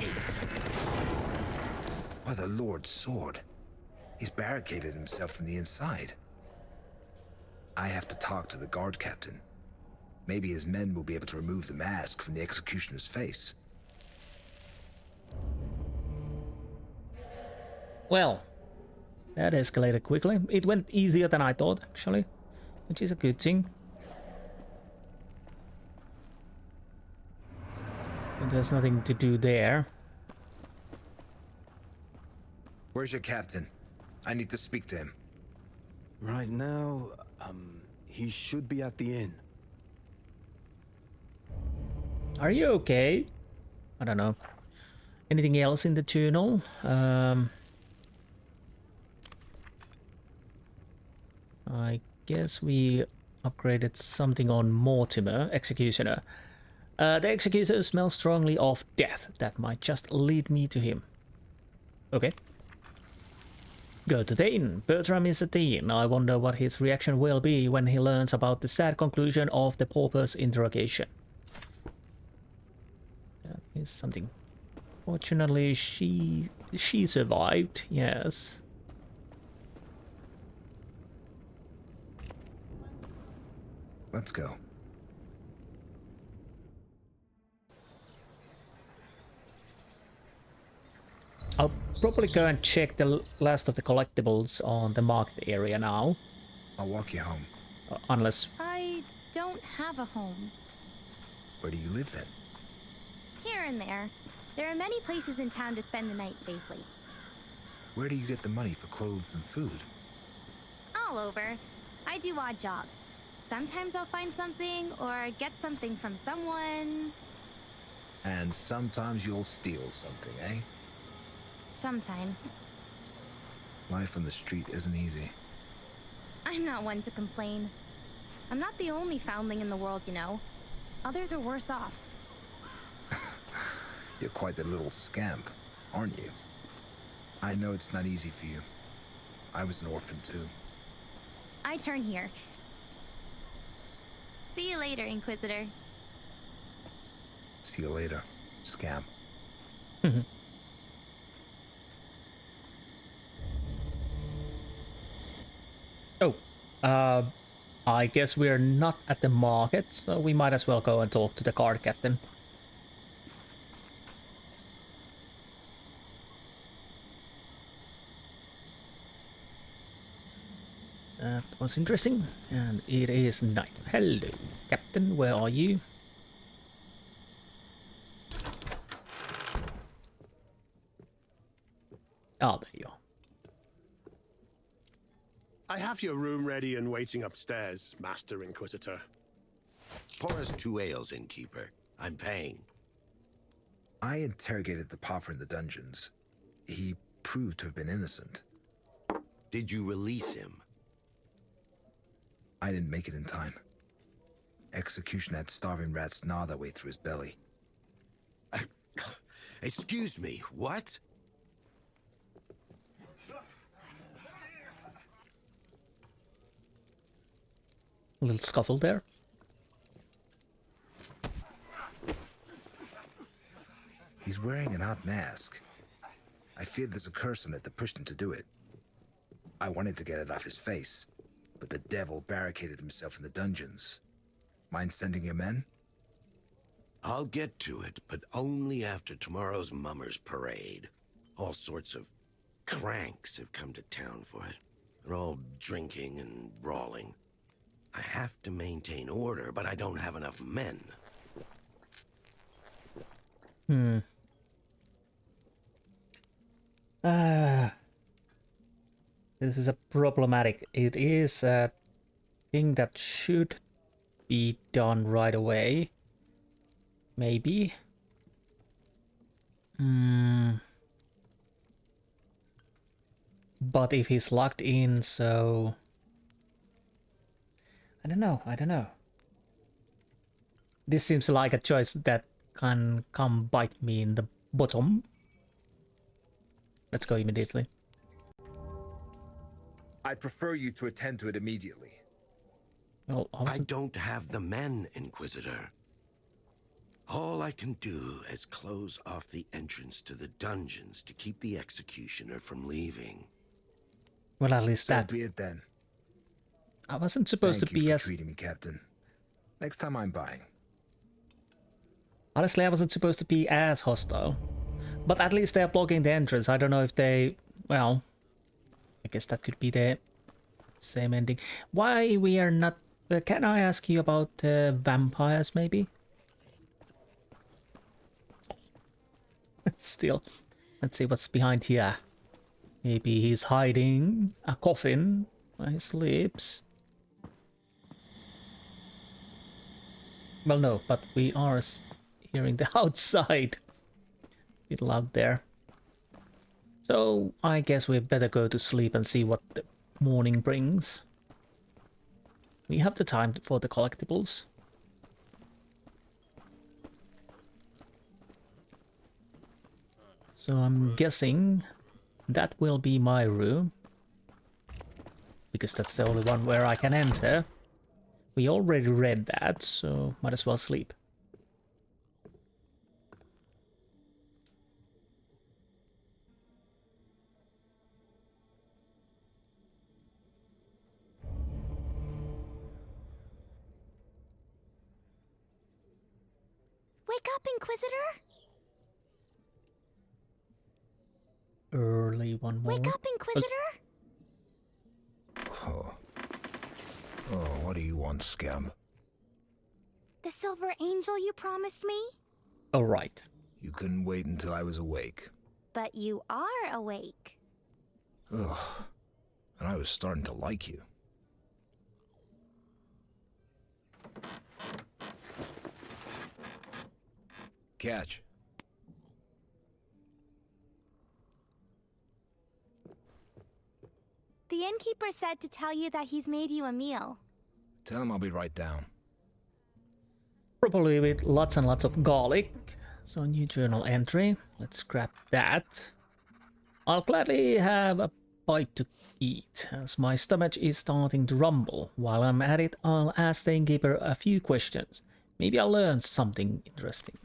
By the Lord's sword. He's barricaded himself from the inside. I have to talk to the guard captain. Maybe his men will be able to remove the mask from the executioner's face. Well, that escalated quickly. It went easier than I thought, actually, which is a good thing. But there's nothing to do there. Where's your captain? I need to speak to him. Right now, he should be at the inn. Are you okay? I don't know. Anything else in the journal? I guess we upgraded something on Mordimer, Executioner. The Executioner smells strongly of death. That might just lead me to him. Okay. Go to the inn. Bertram is at the inn. I wonder what his reaction will be when he learns about the sad conclusion of the pauper's interrogation. That is something. Fortunately, she survived, yes. Let's go. I'll probably go and check the last of the collectibles on the market area now. I'll walk you home. Unless... I don't have a home. Where do you live then? Here and there. There are many places in town to spend the night safely. Where do you get the money for clothes and food? All over. I do odd jobs. Sometimes I'll find something or get something from someone. And sometimes you'll steal something, eh? Sometimes. Life on the street isn't easy. I'm not one to complain. I'm not the only foundling in the world, you know. Others are worse off. You're quite the little scamp, aren't you? I know it's not easy for you. I was an orphan too. I turn here. See you later, Inquisitor. See you later, scamp. Oh, I guess we're not at the market, so we might as well go and talk to the guard captain. That was interesting. And it is night. Hello, Captain. Where are you? Oh, there you are. I have your room ready and waiting upstairs, Master Inquisitor. Pour us 2 ales, innkeeper. I'm paying. I interrogated the pauper in the dungeons. He proved to have been innocent. Did you release him? I didn't make it in time. Execution had starving rats gnaw their way through his belly. Excuse me, what? A little scuffle there. He's wearing an odd mask. I fear there's a curse on it that pushed him to do it. I wanted to get it off his face, but the devil barricaded himself in the dungeons. Mind sending your men? I'll get to it, but only after tomorrow's Mummers Parade. All sorts of cranks have come to town for it. They're all drinking and brawling. I have to maintain order, but I don't have enough men. This is a problematic. It is a thing that should be done right away. Maybe. But if he's locked in, so... I don't know. This seems like a choice that can come bite me in the bottom. Let's go immediately. I'd prefer you to attend to it immediately. Well, I don't have the men, Inquisitor. All I can do is close off the entrance to the dungeons to keep the executioner from leaving. Well, at least So that. be it then. I wasn't supposed Thank to be you for as... treating me, Captain. Next time I'm buying. Honestly, I wasn't supposed to be as hostile. But at least they're blocking the entrance. I don't know if they... Well... I guess that could be the same ending. Why we are not... can I ask you about vampires, maybe? Still. Let's see what's behind here. Maybe he's hiding a coffin while he sleeps. Well, no, but we are hearing the outside. A bit loud there. So, I guess we better go to sleep and see what the morning brings. We have the time for the collectibles. So I'm guessing that will be my room. Because that's the only one where I can enter. We already read that, so might as well sleep. Wake up, Inquisitor! Early one more. Wake up, Inquisitor! Oh, what do you want, scamp? The silver angel you promised me? Alright. You couldn't wait until I was awake. But you are awake. Ugh. And I was starting to like you. Catch. The innkeeper said to tell you that he's made you a meal. Tell him I'll be right down. Probably with lots and lots of garlic. So new journal entry. Let's grab that. I'll gladly have a bite to eat, as my stomach is starting to rumble. While I'm at it, I'll ask the innkeeper a few questions. Maybe I'll learn something interesting.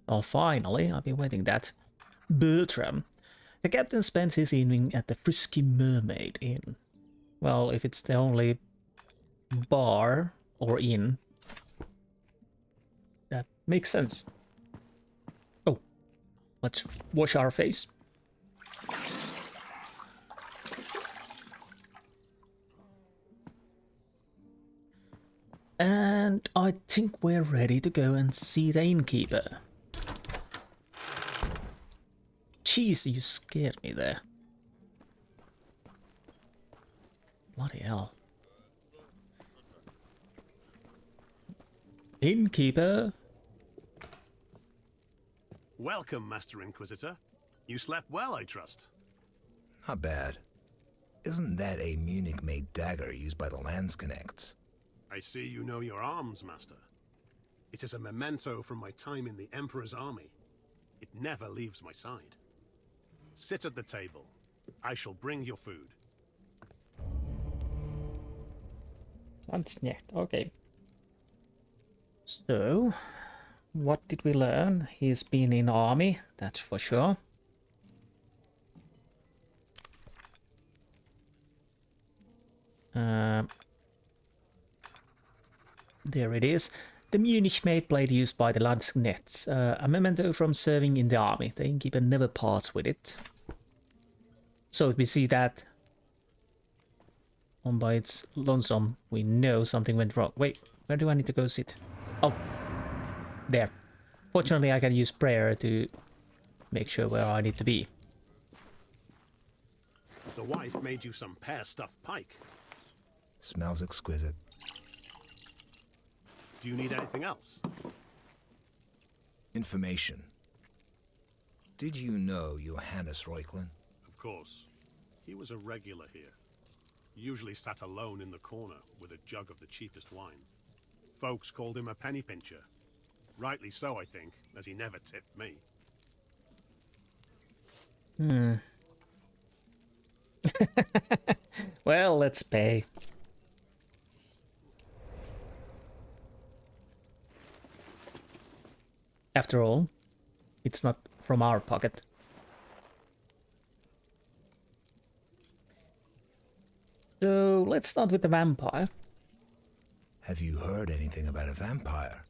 Oh, finally, I've been waiting that. Bertram. The captain spent his evening at the Frisky Mermaid Inn. Well, if it's the only bar or inn, that makes sense. Oh, let's wash our face. And I think we're ready to go and see the innkeeper. Jeez, you scared me there. Bloody hell. Innkeeper. Welcome, Master Inquisitor. You slept well, I trust. Not bad. Isn't that a Munich-made dagger used by the Landsknechts? I see you know your arms, Master. It is a memento from my time in the Emperor's army. It never leaves my side. Sit at the table. I shall bring your food. Landsknecht, okay. So, what did we learn? He's been in army, that's for sure. There it is. The Munich-made blade used by the Landsknechts. A memento from serving in the army. The innkeeper never parts with it. So we see that on by its lonesome, we know something went wrong. Wait, where do I need to go sit? Oh, there. Fortunately, I can use prayer to make sure where I need to be. The wife made you some pear-stuffed pike. Smells exquisite. Do you need anything else? Information. Did you know Johannes Reuchlin? Of course. He was a regular here. Usually sat alone in the corner with a jug of the cheapest wine. Folks called him a penny pincher. Rightly so, I think, as he never tipped me. Well, let's pay. After all, it's not from our pocket. So let's start with the vampire. Have you heard anything about a vampire?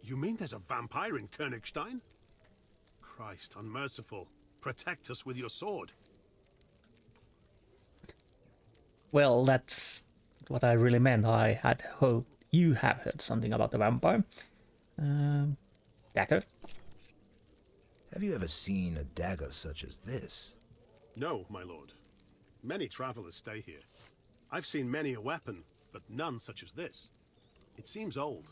You mean there's a vampire in Koenigstein? Christ, unmerciful. Protect us with your sword. Well, that's what I really meant. I had hoped you have heard something about the vampire. Dagger? Have you ever seen a dagger such as this? No, my lord. Many travelers stay here. I've seen many a weapon, but none such as this. It seems old.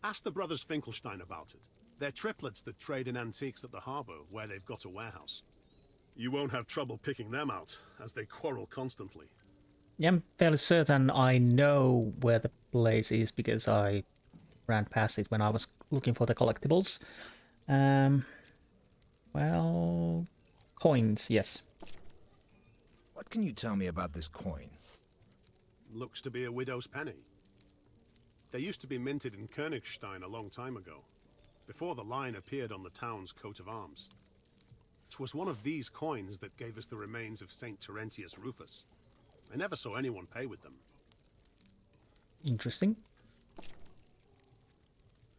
Ask the brothers Finkelstein about it. They're triplets that trade in antiques at the harbor, where they've got a warehouse. You won't have trouble picking them out, as they quarrel constantly. Yeah, I'm fairly certain I know where the place is, because I ran past it when I was looking for the collectibles. Well, coins, yes. What can you tell me about this coin? Looks to be a widow's penny. They used to be minted in Koenigstein a long time ago, before the line appeared on the town's coat of arms. 'Twas one of these coins that gave us the remains of Saint Terentius Rufus. I never saw anyone pay with them. Interesting.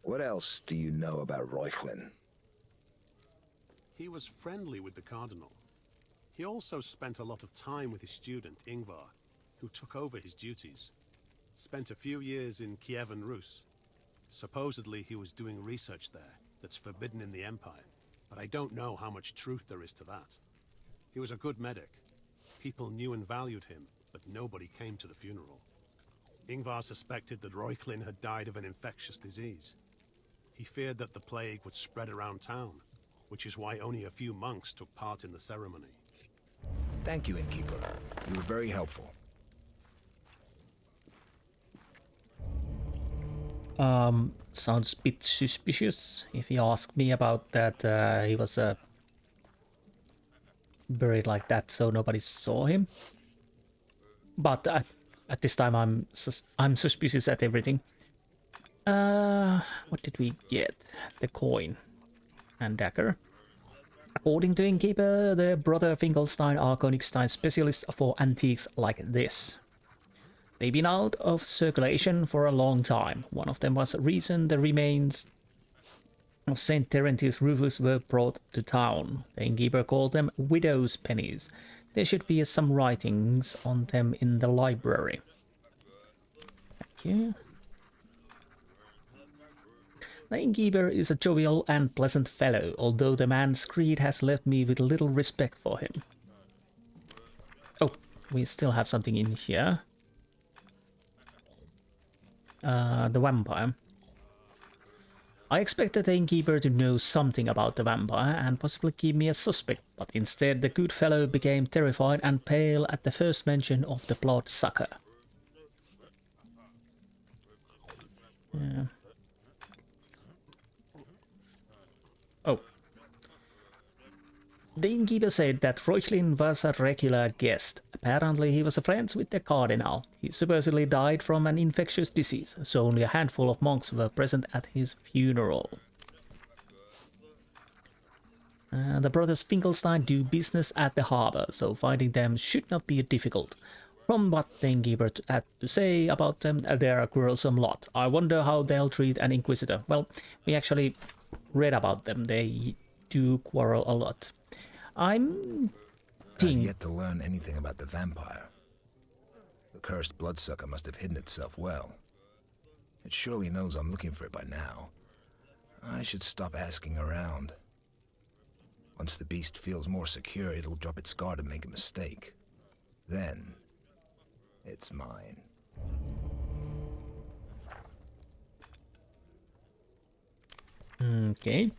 What else do you know about Reuchlin? He was friendly with the Cardinal. He also spent a lot of time with his student, Ingvar, who took over his duties. Spent a few years in Kievan Rus. Supposedly he was doing research there that's forbidden in the Empire, but I don't know how much truth there is to that. He was a good medic. People knew and valued him, but nobody came to the funeral. Ingvar suspected that Reuchlin had died of an infectious disease. He feared that the plague would spread around town, which is why only a few monks took part in the ceremony. Thank you, Innkeeper. You were very helpful. Sounds a bit suspicious. If you ask me about that, he was buried like that, so nobody saw him. But at this time, I'm suspicious at everything. What did we get? The coin and dagger. According to Innkeeper, the brother Finkelstein are Koenigstein specialists for antiques like this. They've been out of circulation for a long time. One of them was the reason the remains of Saint Terentius Rufus were brought to town. The innkeeper called them widow's pennies. There should be some writings on them in the library. Thank you. The innkeeper is a jovial and pleasant fellow, although the man's creed has left me with little respect for him. Oh, we still have something in here. The vampire. I expected the innkeeper to know something about the vampire and possibly keep me a suspect, but instead the good fellow became terrified and pale at the first mention of the bloodsucker. Yeah. Oh. The innkeeper said that Reuchlin was a regular guest. Apparently he was friends with the cardinal. He supposedly died from an infectious disease, so only a handful of monks were present at his funeral. The brothers Finkelstein do business at the harbor, so finding them should not be difficult. From what the innkeeper had to say about them, they're a quarrelsome lot. I wonder how they'll treat an Inquisitor. Well, we actually read about them. They do quarrel a lot. I've yet to learn anything about the vampire. The cursed bloodsucker must have hidden itself well. It surely knows I'm looking for it by now. I should stop asking around. Once the beast feels more secure, it'll drop its guard and make a mistake. Then, it's mine. Okay.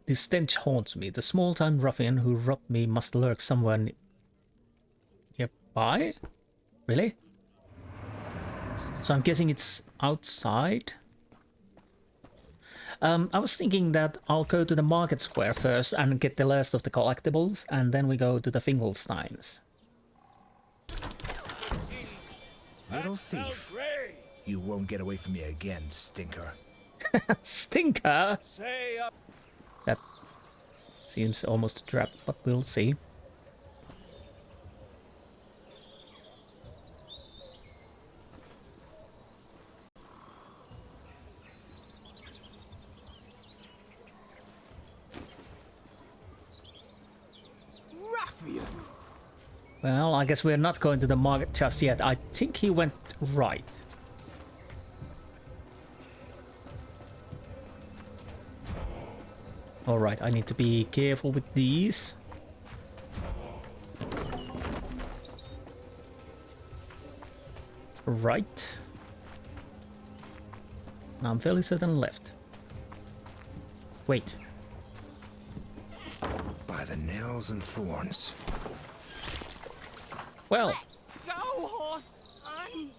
This stench haunts me. The small-time ruffian who robbed me must lurk somewhere nearby? Really? So I'm guessing it's outside? I was thinking that I'll go to the market square first and get the last of the collectibles, and then we go to the Finkelsteins. Little thief. You won't get away from me again, stinker. Stinker? Say up. That seems almost a trap, but we'll see. Ruffian! Well, I guess we're not going to the market just yet. I think he went right. Alright, I need to be careful with these. Right. Now I'm fairly certain left. Wait. By the nails and thorns. Well. Go, horse son!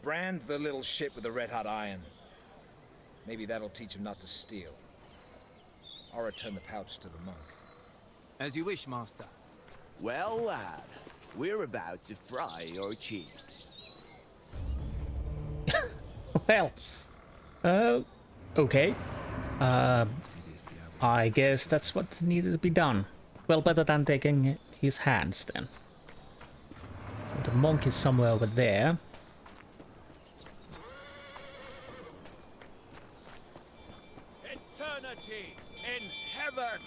Brand the little shit with a red-hot iron. Maybe that'll teach him not to steal. I'll return the pouch to the monk. As you wish, master. Well, lad, we're about to fry your cheeks. Well, okay. I guess that's what needed to be done. Well, better than taking his hands, then. So the monk is somewhere over there. Eternity in heaven.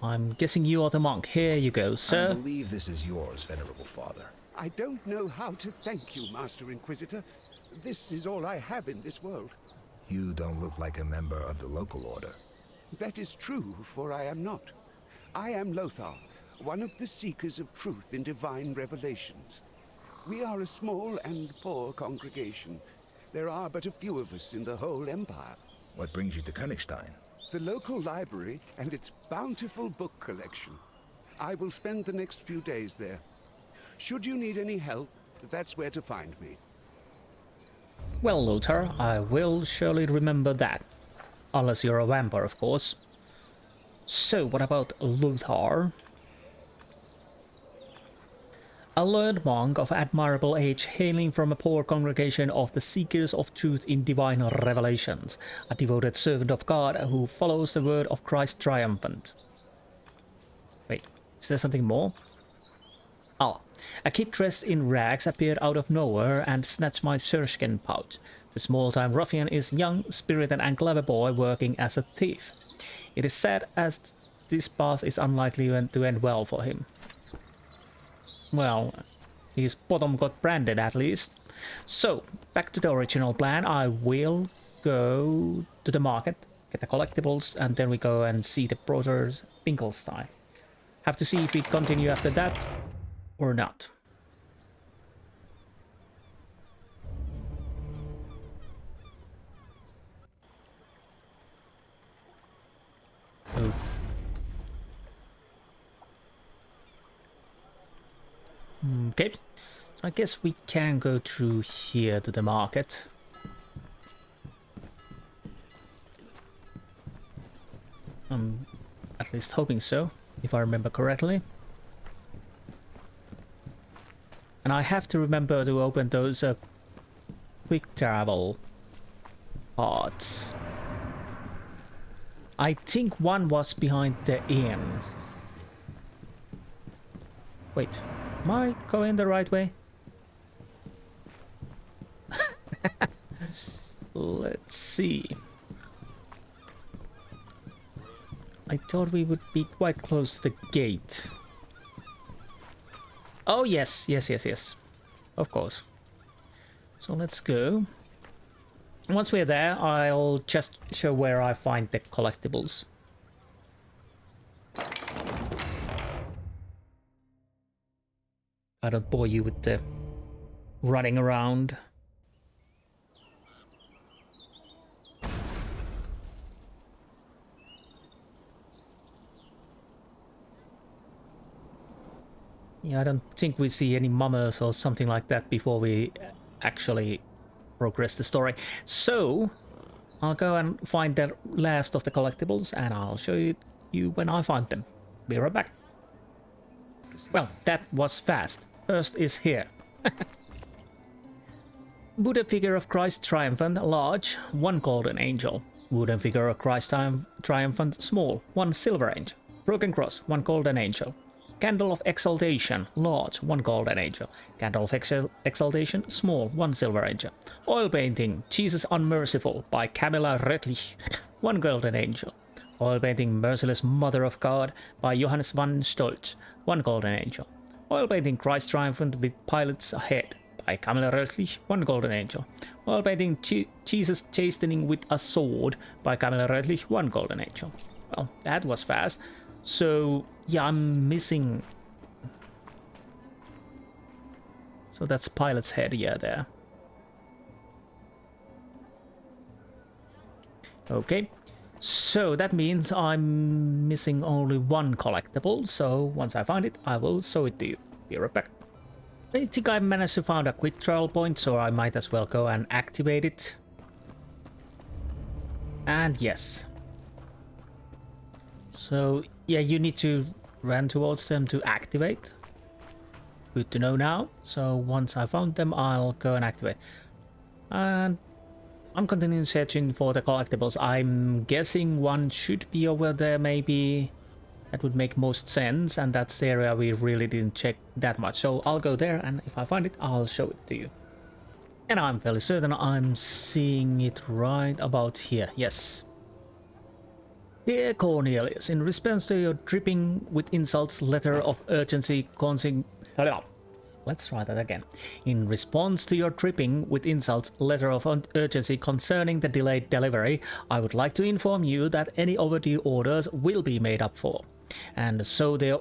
I'm guessing you are the monk. Here you go, sir. I believe this is yours, venerable father. I don't know how to thank you, Master Inquisitor. This is all I have in this world. You don't look like a member of the local order. That is true, for I am not. I am Lothar, one of the seekers of truth in divine revelations. We are a small and poor congregation. There are but a few of us in the whole empire. What brings you to Koenigstein? The local library and its bountiful book collection. I will spend the next few days there. Should you need any help, that's where to find me. Well, Lothar, I will surely remember that. Unless you're a vampire, of course. So, what about Lothar? A learned monk of admirable age, hailing from a poor congregation of the Seekers of Truth in Divine Revelations, a devoted servant of God who follows the word of Christ triumphant. Wait, is there something more? Ah, a kid dressed in rags appeared out of nowhere and snatched my serskin pouch. The small-time ruffian is young, spirited and clever boy working as a thief. It is sad as this path is unlikely to end well for him. Well, his bottom got branded at least. So, back to the original plan. I will go to the market, get the collectibles, and then we go and see the brothers Finkelstein. Have to see if we continue after that or not. Oh. Okay, so I guess we can go through here to the market. I'm at least hoping so, if I remember correctly. And I have to remember to open those quick travel pods. I think one was behind the inn. Wait, am I going the right way? Let's see. I thought we would be quite close to the gate. Oh yes, yes. Of course. So let's go. Once we're there, I'll just show where I find the collectibles. I don't bore you with the running around. Yeah, I don't think we see any mummers or something like that before we actually progress the story. So, I'll go and find the last of the collectibles and I'll show you when I find them. Be right back. Well, that was fast. First is here. Buddha figure of Christ triumphant, large, 1 golden angel. Wooden figure of Christ triumphant, small, 1 silver angel. Broken cross, 1 golden angel. Candle of exaltation, large, 1 golden angel. Candle of exaltation, small, 1 silver angel. Oil painting, Jesus Unmerciful by Camilla Röttlich, 1 golden angel. Oil painting Merciless Mother of God by Johannes van Stolz, 1 golden angel. Oil painting Christ Triumphant with Pilate's Head by Camilla Röttlich, 1 golden angel. Oil painting Jesus Chastening with a Sword by Camilla Röttlich, 1 golden angel. Well, that was fast. So, yeah, I'm missing... So that's Pilate's Head, yeah, there. Okay. So that means I'm missing only 1 collectible, so once I find it, I will show it to you. Be right back. I think I managed to find a quick trial point, so I might as well go and activate it. And yes. So, yeah, you need to run towards them to activate. Good to know now. So once I found them, I'll go and activate. And I'm continuing searching for the collectibles. I'm guessing one should be over there, maybe. That would make most sense, and that's the area we really didn't check that much. So I'll go there, and if I find it, I'll show it to you. And I'm fairly certain I'm seeing it right about here. Yes. Dear Cornelius, in response to your dripping with insults letter of urgency Let's try that again. In response to your dripping with insults letter of urgency concerning the delayed delivery, I would like to inform you that any overdue orders will be made up for. And so the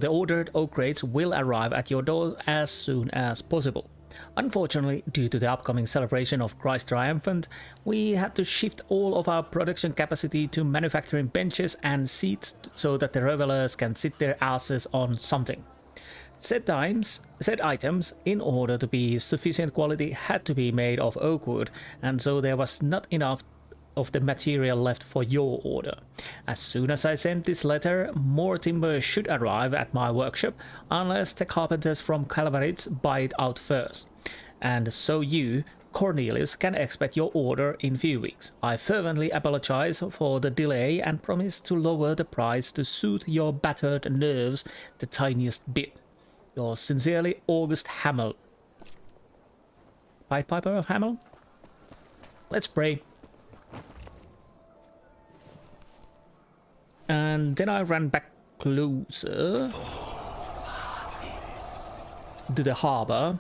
ordered oak crates will arrive at your door as soon as possible. Unfortunately, due to the upcoming celebration of Christ Triumphant, we had to shift all of our production capacity to manufacturing benches and seats so that the revelers can sit their asses on something. Said items, in order to be sufficient quality, had to be made of oak wood, and so there was not enough of the material left for your order. As soon as I send this letter, more timber should arrive at my workshop, unless the carpenters from Calvaritz buy it out first. And so you, Cornelius, can expect your order in few weeks. I fervently apologize for the delay and promise to lower the price to soothe your battered nerves the tiniest bit. Yours sincerely, August Hamel. Pied Piper of Hamel? Let's pray. And then I ran back closer to the harbor.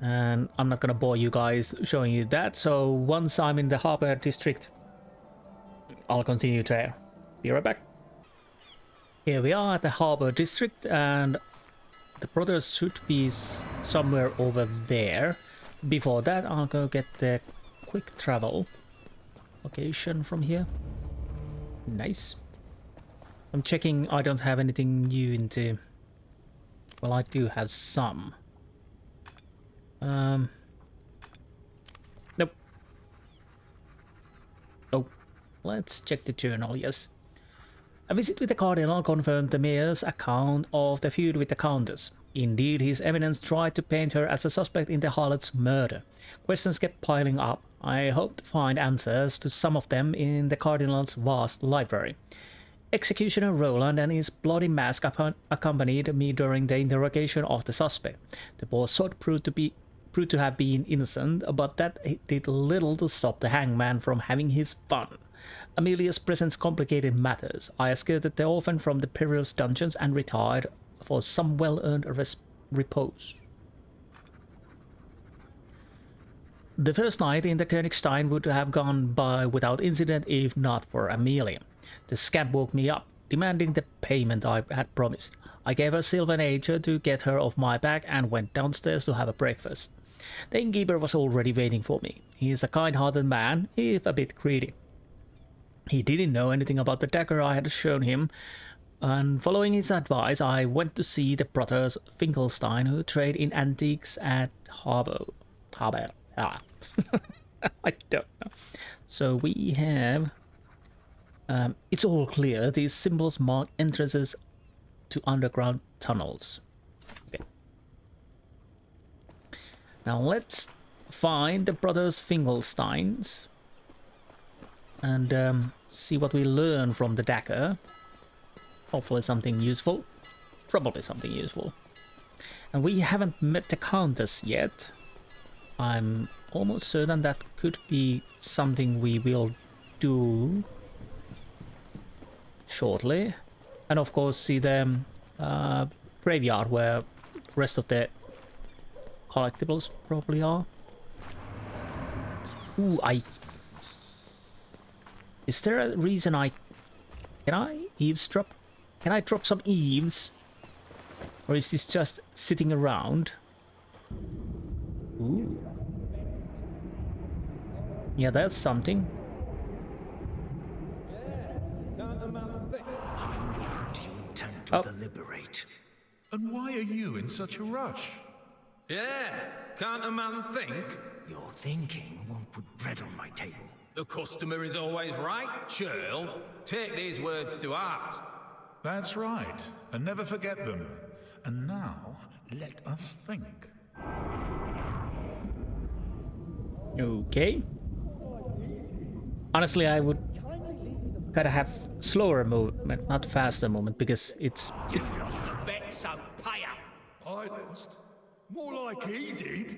And I'm not gonna bore you guys showing you that, so once I'm in the harbor district, I'll continue there. Be right back. Here we are at the harbor district, and the brothers should be somewhere over there. Before that, I'll go get the quick travel location from here. Nice. I'm checking I don't have anything new into... Well, I do have some. Nope. Oh, let's check the journal, yes. A visit with the Cardinal confirmed the mayor's account of the feud with the Countess. Indeed, his eminence tried to paint her as a suspect in the harlot's murder. Questions kept piling up. I hope to find answers to some of them in the Cardinal's vast library. Executioner Roland and his bloody mask accompanied me during the interrogation of the suspect. The poor sod proved to have been innocent, but that did little to stop the hangman from having his fun. Amelia's presence complicated matters. I escorted the orphan from the perilous dungeons and retired for some well-earned repose. The first night in the Koenigstein would have gone by without incident if not for Amelia. The scamp woke me up, demanding the payment I had promised. I gave her silver nature to get her off my back and went downstairs to have a breakfast. The innkeeper was already waiting for me. He is a kind-hearted man, if a bit greedy. He didn't know anything about the dagger I had shown him, and following his advice, I went to see the brothers Finkelstein, who trade in antiques at Harbor. I don't know. So we have... it's all clear. These symbols mark entrances to underground tunnels. Okay. Now let's find the brothers Finkelsteins and see what we learn from the dagger. Hopefully something useful. Probably something useful. And we haven't met the Countess yet. I'm almost certain that could be something we will do shortly. And of course see the graveyard where the rest of the collectibles probably are. Ooh, is there a reason can I eavesdrop? Can I drop some eaves? Or is this just sitting around? Ooh. Yeah, that's something. To deliberate. And why are you in such a rush? Yeah, can't a man think? Your thinking won't put bread on my table. The customer is always right, churl. Take these words to heart. That's right, and never forget them. And now, let us think. Okay. Honestly, I would gotta have slower movement, not faster movement, because it's... You lost the bet, so pay up. I lost? More like he did.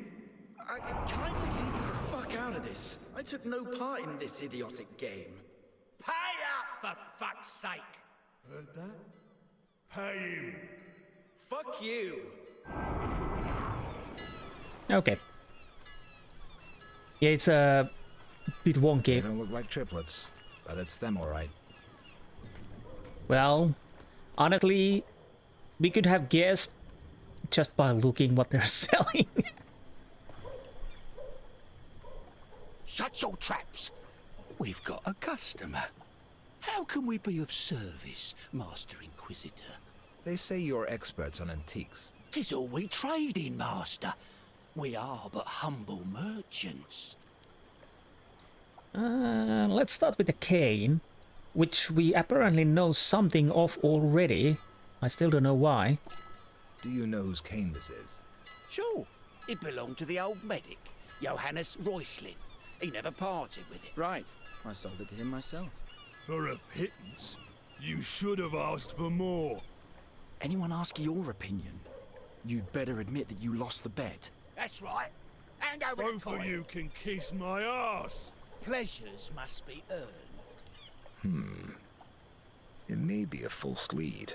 Kindly leave me the fuck out of this. I took no part in this idiotic game. Pay up, for fuck's sake. Heard that? Pay him. Fuck you. Okay. Yeah, it's a bit wonky. They don't look like triplets, but it's them all right. Well, honestly, we could have guessed just by looking what they're selling. Shut your traps. We've got a customer. How can we be of service, Master Inquisitor? They say you're experts on antiques. 'Tis all we trade in, Master. We are but humble merchants. Let's start with the cane, which we apparently know something of already. I still don't know why. Do you know whose cane this is? Sure. It belonged to the old medic, Johannes Reuchlin. He never parted with it. Right. I sold it to him myself. For a pittance? You should have asked for more. Anyone ask your opinion, you'd better admit that you lost the bet. That's right. Hand over Both the coin. of you can kiss my ass. Pleasures must be earned. It may be a false lead.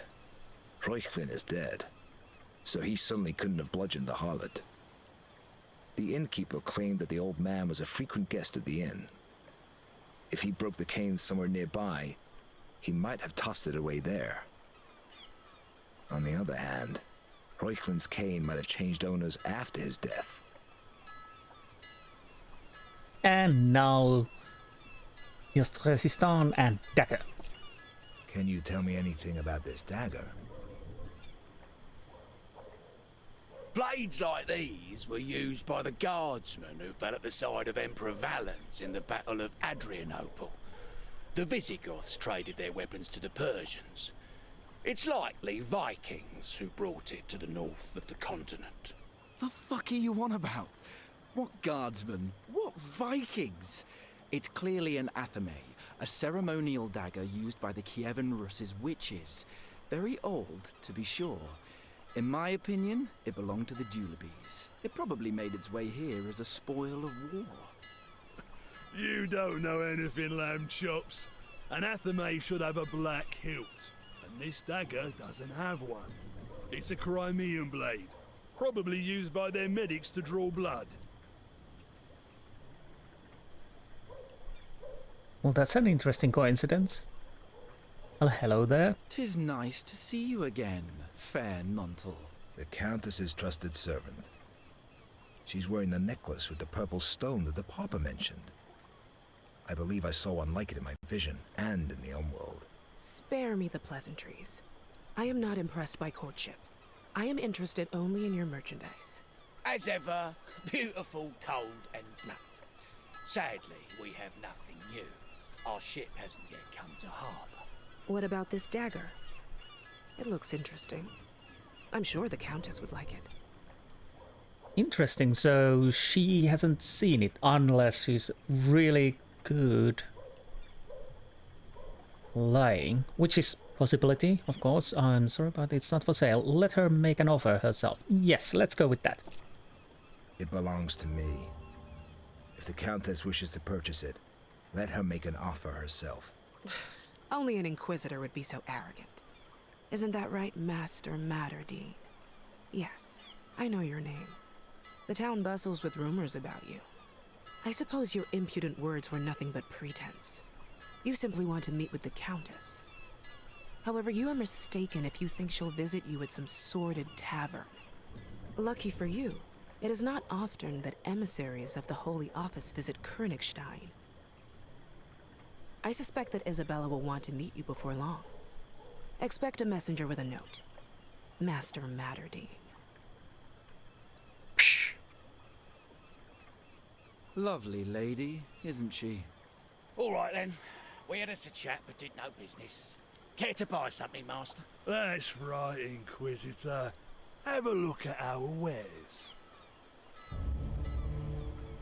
Reuchlin is dead, so he certainly couldn't have bludgeoned the harlot. The innkeeper claimed that the old man was a frequent guest at the inn. If he broke the cane somewhere nearby, he might have tossed it away there. On the other hand, Reuchlin's cane might have changed owners after his death. And now, just resistant and dagger. Can you tell me anything about this dagger? Blades like these were used by the guardsmen who fell at the side of Emperor Valens in the Battle of Adrianople. The Visigoths traded their weapons to the Persians. It's likely Vikings who brought it to the north of the continent. The fuck are you on about? What guardsmen? What Vikings? It's clearly an athame, a ceremonial dagger used by the Kievan Rus's witches. Very old, to be sure. In my opinion, it belonged to the Julebes. It probably made its way here as a spoil of war. You don't know anything, lamb chops. An athame should have a black hilt, and this dagger doesn't have one. It's a Crimean blade, probably used by their medics to draw blood. Well, that's an interesting coincidence. Well, hello there. 'Tis nice to see you again, fair Nontal. The Countess's trusted servant. She's wearing the necklace with the purple stone that the Papa mentioned. I believe I saw one like it in my vision, and in the Homeworld. Spare me the pleasantries. I am not impressed by courtship. I am interested only in your merchandise. As ever, beautiful, cold and blunt. Sadly, we have nothing new. Our ship hasn't yet come to harbour. What about this dagger? It looks interesting. I'm sure the Countess would like it. Interesting, so she hasn't seen it unless she's really good lying, which is possibility, of course. I'm sorry, but it's not for sale. Let her make an offer herself. Yes, let's go with that. It belongs to me. If the Countess wishes to purchase it, let her make an offer herself. Only an Inquisitor would be so arrogant. Isn't that right, Master Madderdin? Yes, I know your name. The town bustles with rumors about you. I suppose your impudent words were nothing but pretense. You simply want to meet with the Countess. However, you are mistaken if you think she'll visit you at some sordid tavern. Lucky for you, it is not often that emissaries of the Holy Office visit Koenigstein. I suspect that Isabella will want to meet you before long. Expect a messenger with a note. Master Madderdin. Lovely lady, isn't she? All right then. We had us a chat but did no business. Care to buy something, Master? That's right, Inquisitor. Have a look at our wares.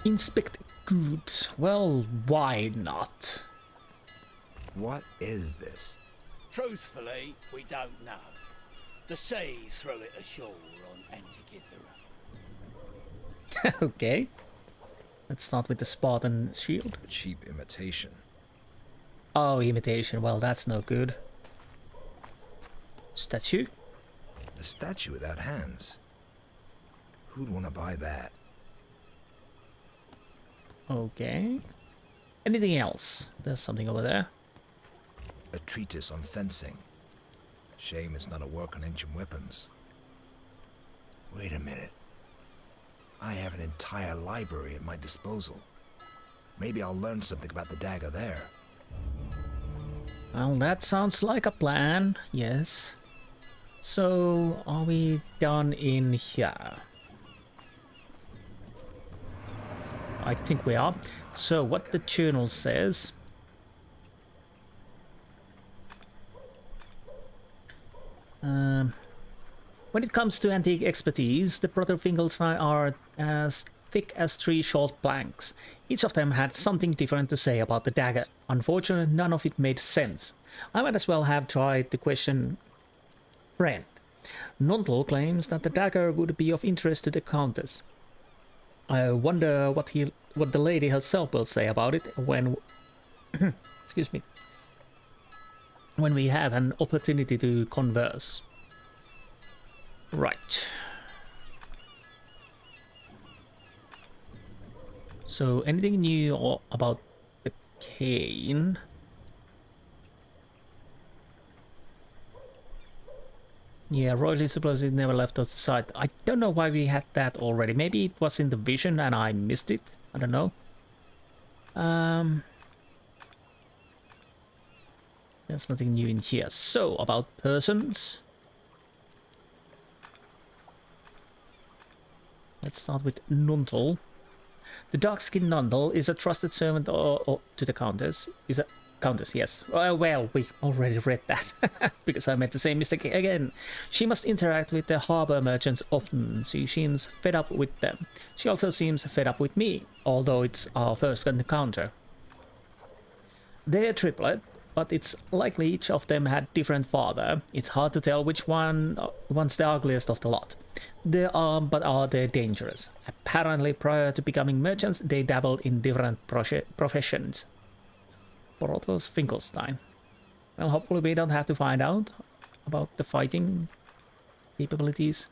Inspect goods. Well, why not? What is this? Truthfully, we don't know. The sea threw it ashore on Antikythera. Okay. Let's start with the Spartan shield. A cheap imitation. Oh, imitation. Well, that's no good. Statue. A statue without hands. Who'd want to buy that? Okay. Anything else? There's something over there. A treatise on fencing. Shame it's not a work on ancient weapons. Wait a minute. I have an entire library at my disposal. Maybe I'll learn something about the dagger there. Well, that sounds like a plan, yes. So, are we done in here? I think we are. So, what the journal says... when it comes to antique expertise, the Brother Finkelstein are as thick as 3 short planks. Each of them had something different to say about the dagger. Unfortunately, none of it made sense. I might as well have tried to question Friend. Nontal claims that the dagger would be of interest to the Countess. I wonder what the lady herself will say about it when excuse me, when we have an opportunity to converse. Right. So, anything new about the cane? Yeah, royally supplies it never left us side. I don't know why we had that already. Maybe it was in the vision and I missed it. I don't know. There's nothing new in here. So, about persons. Let's start with Nuntal. The dark-skinned Nundle is a trusted servant to the Countess. Is a Countess, yes. Well, we already read that, because I made the same mistake again. She must interact with the harbor merchants often. She seems fed up with them. She also seems fed up with me, although it's our first encounter. They're a triplet, but it's likely each of them had different father. It's hard to tell which one's the ugliest of the lot. But are they dangerous? Apparently, prior to becoming merchants, they dabbled in different professions. Porotos Finkelstein. Well, hopefully we don't have to find out about the fighting capabilities.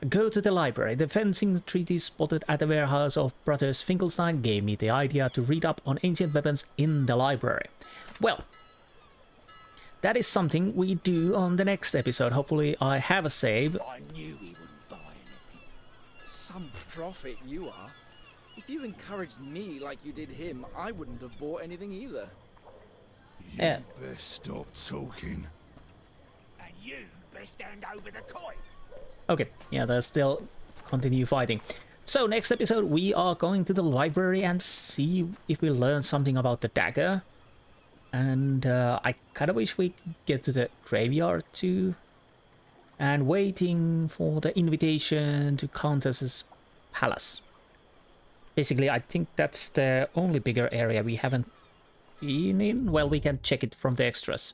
Go to the library. The fencing treaty spotted at the warehouse of Brothers Finkelstein gave me the idea to read up on ancient weapons in the library. Well, that is something we do on the next episode. Hopefully I have a save. I knew he wouldn't buy anything. Some prophet you are. If you encouraged me like you did him, I wouldn't have bought anything either. You best stop talking. And you best hand over the coin. Okay, yeah, there's still continue fighting. So next episode we are going to the library and see if we learn something about the dagger. And I kind of wish we get to the graveyard too. And waiting for the invitation to Countess's palace. Basically, I think that's the only bigger area we haven't been in. Well, we can check it from the extras.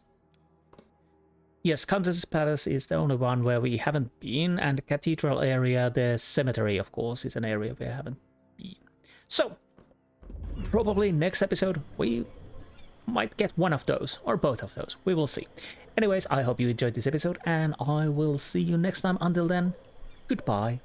Yes, Countess's Palace is the only one where we haven't been, and the cathedral area, the cemetery, of course, is an area we haven't been. So, probably next episode we might get one of those, or both of those. We will see. Anyways, I hope you enjoyed this episode, and I will see you next time. Until then, goodbye.